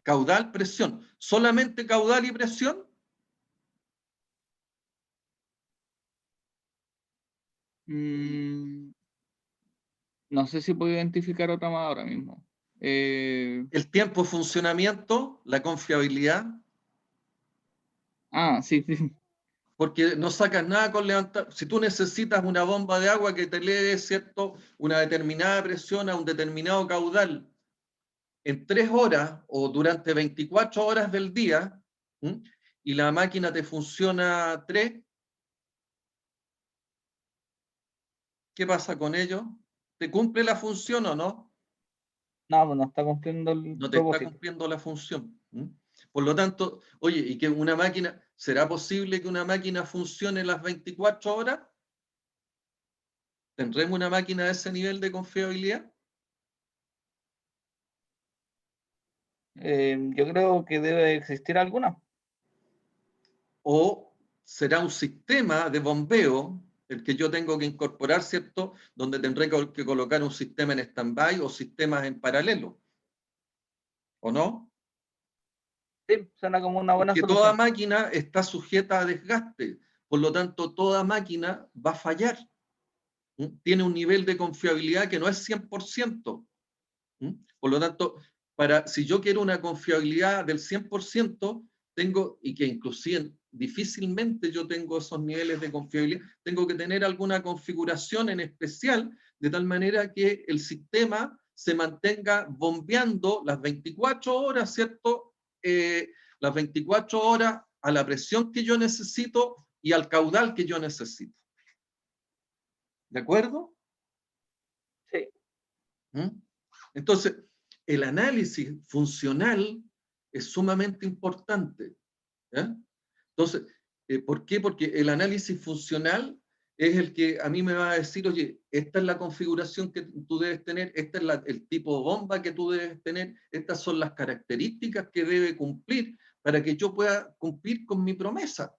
[SPEAKER 1] Caudal, presión. ¿Solamente caudal y presión?
[SPEAKER 3] No sé si puedo identificar otra más ahora mismo.
[SPEAKER 1] El tiempo de funcionamiento, la confiabilidad.
[SPEAKER 3] Sí, sí.
[SPEAKER 1] Porque no sacas nada con levantar. Si tú necesitas una bomba de agua que te eleve, ¿cierto?, una determinada presión a un determinado caudal en 3 horas o durante 24 horas del día, y la máquina te funciona 3, ¿qué pasa con ello? ¿Te cumple la función o no?
[SPEAKER 3] No, pues no está cumpliendo el
[SPEAKER 1] No te está
[SPEAKER 3] propósito.
[SPEAKER 1] cumpliendo la función. Por lo tanto, oye, ¿y que una máquina, será posible que una máquina funcione las 24 horas? ¿Tendremos una máquina de ese nivel de confiabilidad?
[SPEAKER 3] Yo creo que debe existir alguna.
[SPEAKER 1] ¿O será un sistema de bombeo el que yo tengo que incorporar, ¿cierto?, donde tendré que colocar un sistema en stand-by o sistemas en paralelo? ¿O no?
[SPEAKER 3] Sí, suena como una buena
[SPEAKER 1] Porque toda
[SPEAKER 3] solución.
[SPEAKER 1] máquina está sujeta a desgaste, por lo tanto, toda máquina va a fallar. Tiene un nivel de confiabilidad que no es 100%. Por lo tanto, si yo quiero una confiabilidad del 100%, y que inclusive difícilmente yo tengo esos niveles de confiabilidad, tengo que tener alguna configuración en especial, de tal manera que el sistema se mantenga bombeando las 24 horas, ¿cierto? Las 24 horas a la presión que yo necesito y al caudal que yo necesito. ¿De acuerdo?
[SPEAKER 3] Sí.
[SPEAKER 1] Entonces, el análisis funcional es sumamente importante. Entonces, ¿por qué? Porque el análisis funcional es el que a mí me va a decir, oye, esta es la configuración que tú debes tener, este es el tipo de bomba que tú debes tener, estas son las características que debe cumplir para que yo pueda cumplir con mi promesa,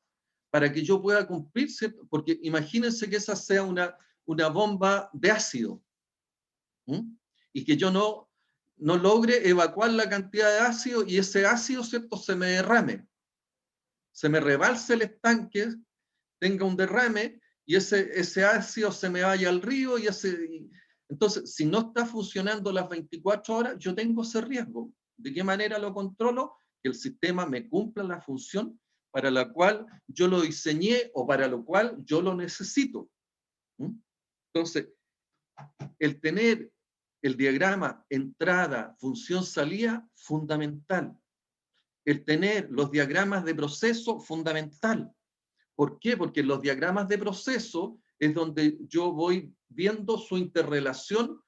[SPEAKER 1] para que yo pueda cumplir, porque imagínense que esa sea una bomba de ácido, y que yo no no logre evacuar la cantidad de ácido y ese ácido, ¿cierto?, se me derrame. Se me rebalse el estanque, tenga un derrame y ese ácido se me vaya al río entonces, si no está funcionando las 24 horas, yo tengo ese riesgo. ¿De qué manera lo controlo? Que el sistema me cumpla la función para la cual yo lo diseñé o para lo cual yo lo necesito. Entonces, el tener el diagrama entrada, función, salida, fundamental. El tener los diagramas de proceso, fundamental. ¿Por qué? Porque en los diagramas de proceso es donde yo voy viendo su interrelación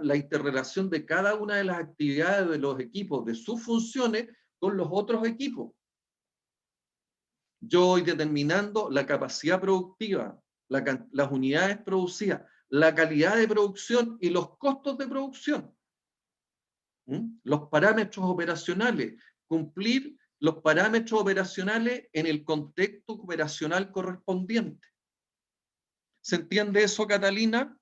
[SPEAKER 1] la interrelación de cada una de las actividades de los equipos, de sus funciones con los otros equipos. Yo voy determinando la capacidad productiva, las unidades producidas, la calidad de producción y los costos de producción. Los parámetros operacionales, cumplir los parámetros operacionales en el contexto operacional correspondiente. ¿Se entiende eso, Catalina?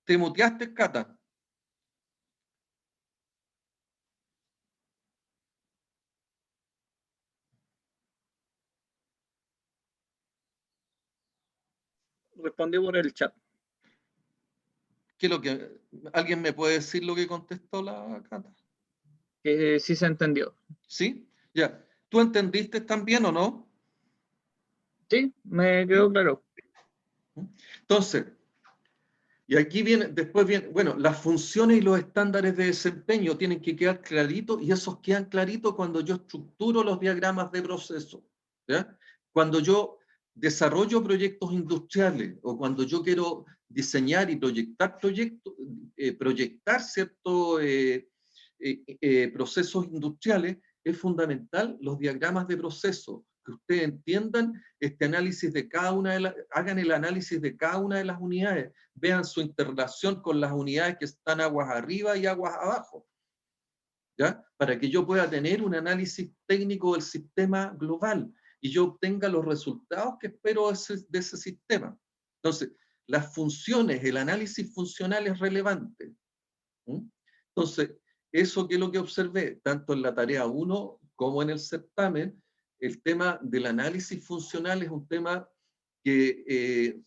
[SPEAKER 1] ¿Te muteaste, Cata?
[SPEAKER 3] Respondí por el chat.
[SPEAKER 1] ¿Qué es lo que, ¿alguien me puede decir lo que contestó la Cata?
[SPEAKER 3] Que sí se entendió.
[SPEAKER 1] ¿Sí? Ya. ¿Tú entendiste también o no?
[SPEAKER 3] Sí, me quedó claro.
[SPEAKER 1] Entonces, y aquí viene, después viene, bueno, las funciones y los estándares de desempeño tienen que quedar claritos, y esos quedan claritos cuando yo estructuro los diagramas de proceso. ¿Ya? Cuando yo desarrollo proyectos industriales, o cuando yo quiero diseñar y proyectar proyectos, proyectar ciertos procesos industriales, es fundamental los diagramas de proceso, que ustedes entiendan este análisis de cada una de las, hagan el análisis de cada una de las unidades, vean su interrelación con las unidades que están aguas arriba y aguas abajo, ¿ya? Para que yo pueda tener un análisis técnico del sistema global y yo obtenga los resultados que espero de ese sistema. Entonces, las funciones, el análisis funcional es relevante. Entonces, eso que es lo que observé, tanto en la tarea 1 como en el certamen, el tema del análisis funcional es un tema que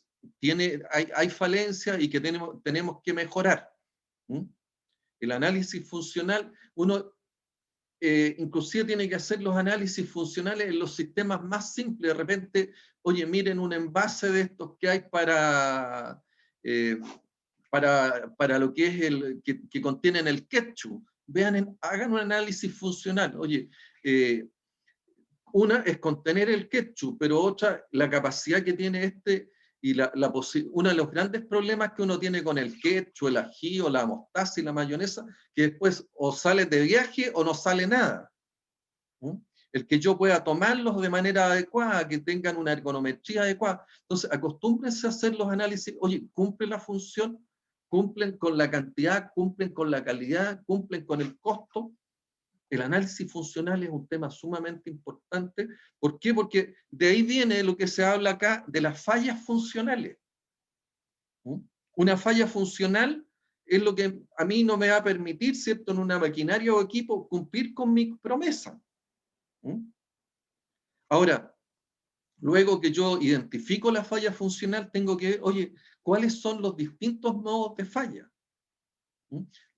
[SPEAKER 1] hay falencias y que tenemos que mejorar. El análisis funcional, uno inclusive tiene que hacer los análisis funcionales en los sistemas más simples. De repente, oye, miren un envase de estos que hay para lo que es que contienen el ketchup. Vean, hagan un análisis funcional. Oye, una es contener el ketchup, pero otra, la capacidad que tiene y uno de los grandes problemas que uno tiene con el ketchup, el ají o la mostaza y la mayonesa, que después o sale de viaje o no sale nada. El que yo pueda tomarlos de manera adecuada, que tengan una ergonometría adecuada. Entonces, acostúmbrense a hacer los análisis. Oye, ¿cumple la función? ¿Cumplen con la cantidad? ¿Cumplen con la calidad? ¿Cumplen con el costo? El análisis funcional es un tema sumamente importante. ¿Por qué? Porque de ahí viene lo que se habla acá de las fallas funcionales. Una falla funcional es lo que a mí no me va a permitir, ¿cierto?, en una maquinaria o equipo, cumplir con mi promesa. Ahora, luego que yo identifico la falla funcional, tengo que ver, oye, ¿cuáles son los distintos modos de falla?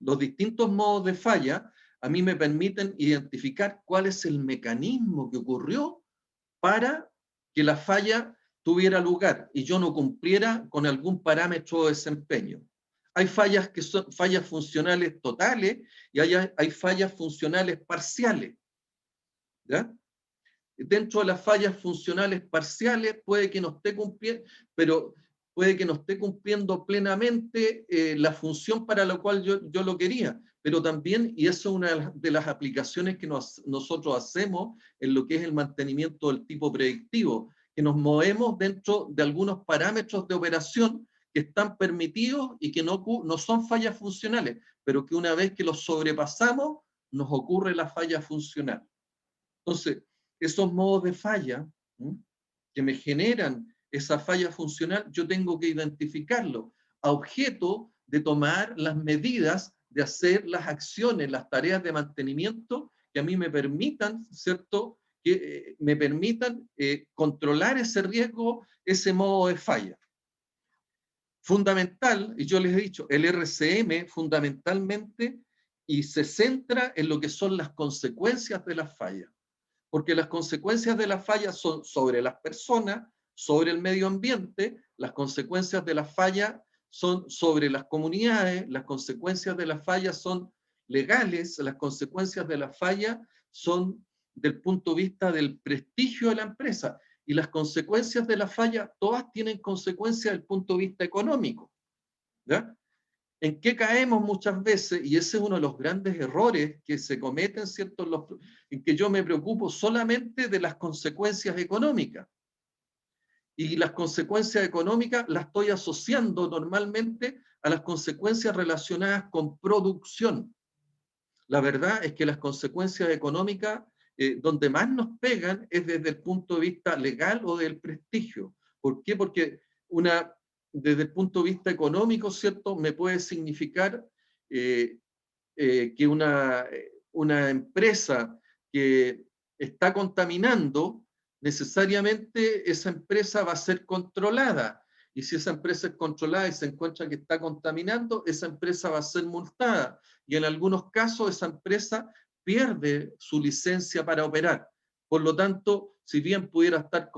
[SPEAKER 1] Los distintos modos de falla a mí me permiten identificar cuál es el mecanismo que ocurrió para que la falla tuviera lugar y yo no cumpliera con algún parámetro de desempeño. Hay fallas que son fallas funcionales totales y hay fallas funcionales parciales. ¿Ya? Dentro de las fallas funcionales parciales puede que no esté cumpliendo, pero puede que no esté cumpliendo plenamente la función para la cual yo lo quería, pero también, y eso es una de las aplicaciones que nosotros hacemos en lo que es el mantenimiento del tipo predictivo, que nos movemos dentro de algunos parámetros de operación que están permitidos y que no son fallas funcionales, pero que una vez que los sobrepasamos, nos ocurre la falla funcional. Entonces, esos modos de falla que me generan esa falla funcional, yo tengo que identificarlo a objeto de tomar las medidas, de hacer las acciones, las tareas de mantenimiento que a mí me permitan, ¿cierto?, que me permitan controlar ese riesgo, ese modo de falla. Fundamental, y yo les he dicho, el RCM fundamentalmente y se centra en lo que son las consecuencias de las fallas, porque las consecuencias de las fallas son sobre las personas, sobre el medio ambiente, las consecuencias de las fallas son sobre las comunidades, las consecuencias de las fallas son legales, las consecuencias de las fallas son del punto de vista del prestigio de la empresa, y las consecuencias de la falla todas tienen consecuencias desde el punto de vista económico, ¿ya? ¿En qué caemos muchas veces? Y ese es uno de los grandes errores que se cometen, ¿cierto? En que yo me preocupo solamente de las consecuencias económicas. Y las consecuencias económicas las estoy asociando normalmente a las consecuencias relacionadas con producción. La verdad es que las consecuencias económicas, donde más nos pegan es desde el punto de vista legal o del prestigio. ¿Por qué? Porque desde el punto de vista económico, ¿cierto?, me puede significar que una empresa que está contaminando, necesariamente esa empresa va a ser controlada. Y si esa empresa es controlada y se encuentra que está contaminando, esa empresa va a ser multada. Y en algunos casos esa empresa pierde su licencia para operar. Por lo tanto, si bien pudiera estar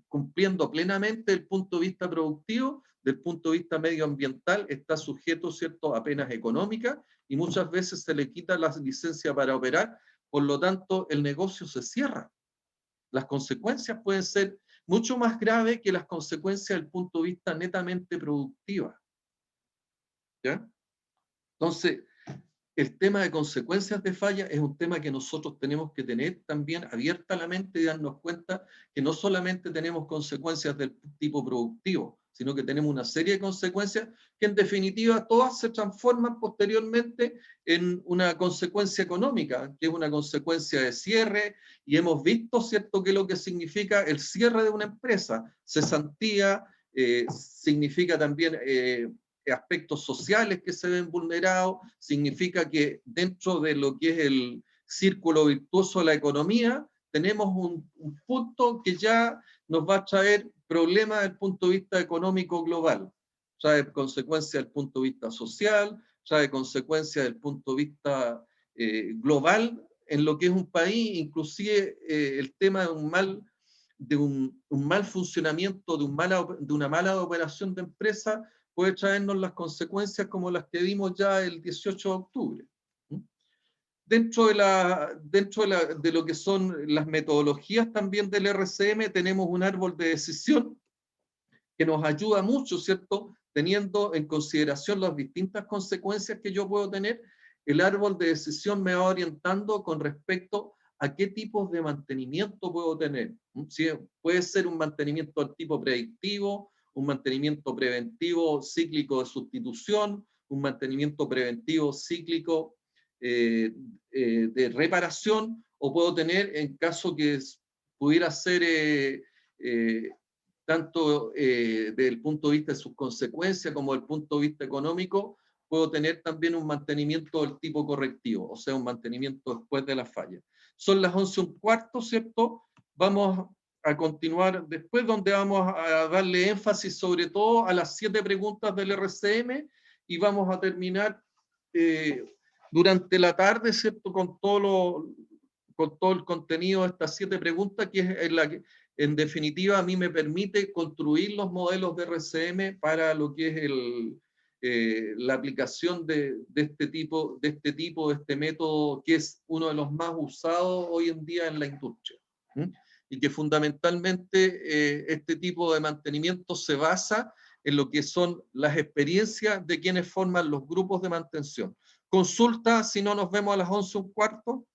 [SPEAKER 1] cumpliendo plenamente el punto de vista productivo, del punto de vista medioambiental está sujeto, ¿cierto?, a penas económicas y muchas veces se le quita la licencia para operar, por lo tanto el negocio se cierra. Las consecuencias pueden ser mucho más graves que las consecuencias del punto de vista netamente productiva. ¿Ya? Entonces, el tema de consecuencias de falla es un tema que nosotros tenemos que tener también abierta la mente y darnos cuenta que no solamente tenemos consecuencias del tipo productivo, sino que tenemos una serie de consecuencias que en definitiva todas se transforman posteriormente en una consecuencia económica, que es una consecuencia de cierre, y hemos visto, ¿cierto?, que lo que significa el cierre de una empresa, cesantía, significa también aspectos sociales que se ven vulnerados, significa que dentro de lo que es el círculo virtuoso de la economía, tenemos un punto que ya nos va a traer problemas desde el punto de vista económico global, trae consecuencias desde el punto de vista social, trae consecuencias desde el punto de vista global en lo que es un país, inclusive el tema de un mal funcionamiento, de una mala operación de empresa, puede traernos las consecuencias como las que vimos ya el 18 de octubre. Dentro de lo que son las metodologías también del RCM, tenemos un árbol de decisión que nos ayuda mucho, ¿cierto? Teniendo en consideración las distintas consecuencias que yo puedo tener, el árbol de decisión me va orientando con respecto a qué tipos de mantenimiento puedo tener. ¿Sí? Puede ser un mantenimiento del tipo predictivo, un mantenimiento preventivo cíclico de sustitución, un mantenimiento preventivo cíclico de reparación, o puedo tener, en caso que pudiera ser tanto desde el punto de vista de sus consecuencias como desde el punto de vista económico, puedo tener también un mantenimiento del tipo correctivo, o sea, un mantenimiento después de la falla. Son las 11:15, ¿cierto? Vamos a continuar después, donde vamos a darle énfasis sobre todo a las 7 preguntas del RCM, y vamos a terminar durante la tarde, ¿cierto?, con todo el contenido de estas 7 preguntas, que es la que en definitiva a mí me permite construir los modelos de RCM para lo que es la aplicación de este método, que es uno de los más usados hoy en día en la industria. Y que fundamentalmente este tipo de mantenimiento se basa en lo que son las experiencias de quienes forman los grupos de mantención. Consulta si no nos vemos a las 11:15.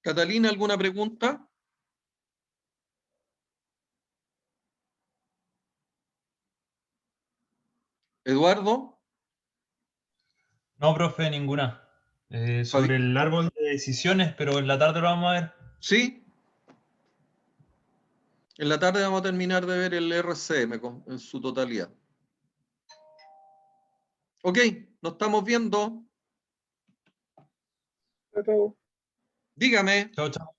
[SPEAKER 1] Catalina, ¿alguna pregunta? Eduardo.
[SPEAKER 6] No, profe, ninguna. Sobre el árbol de decisiones, pero en la tarde lo vamos a ver.
[SPEAKER 1] ¿Sí? En la tarde vamos a terminar de ver el RCM en su totalidad. Ok, nos estamos viendo.
[SPEAKER 2] Chao, chao.
[SPEAKER 1] Dígame.
[SPEAKER 6] Chao, chao.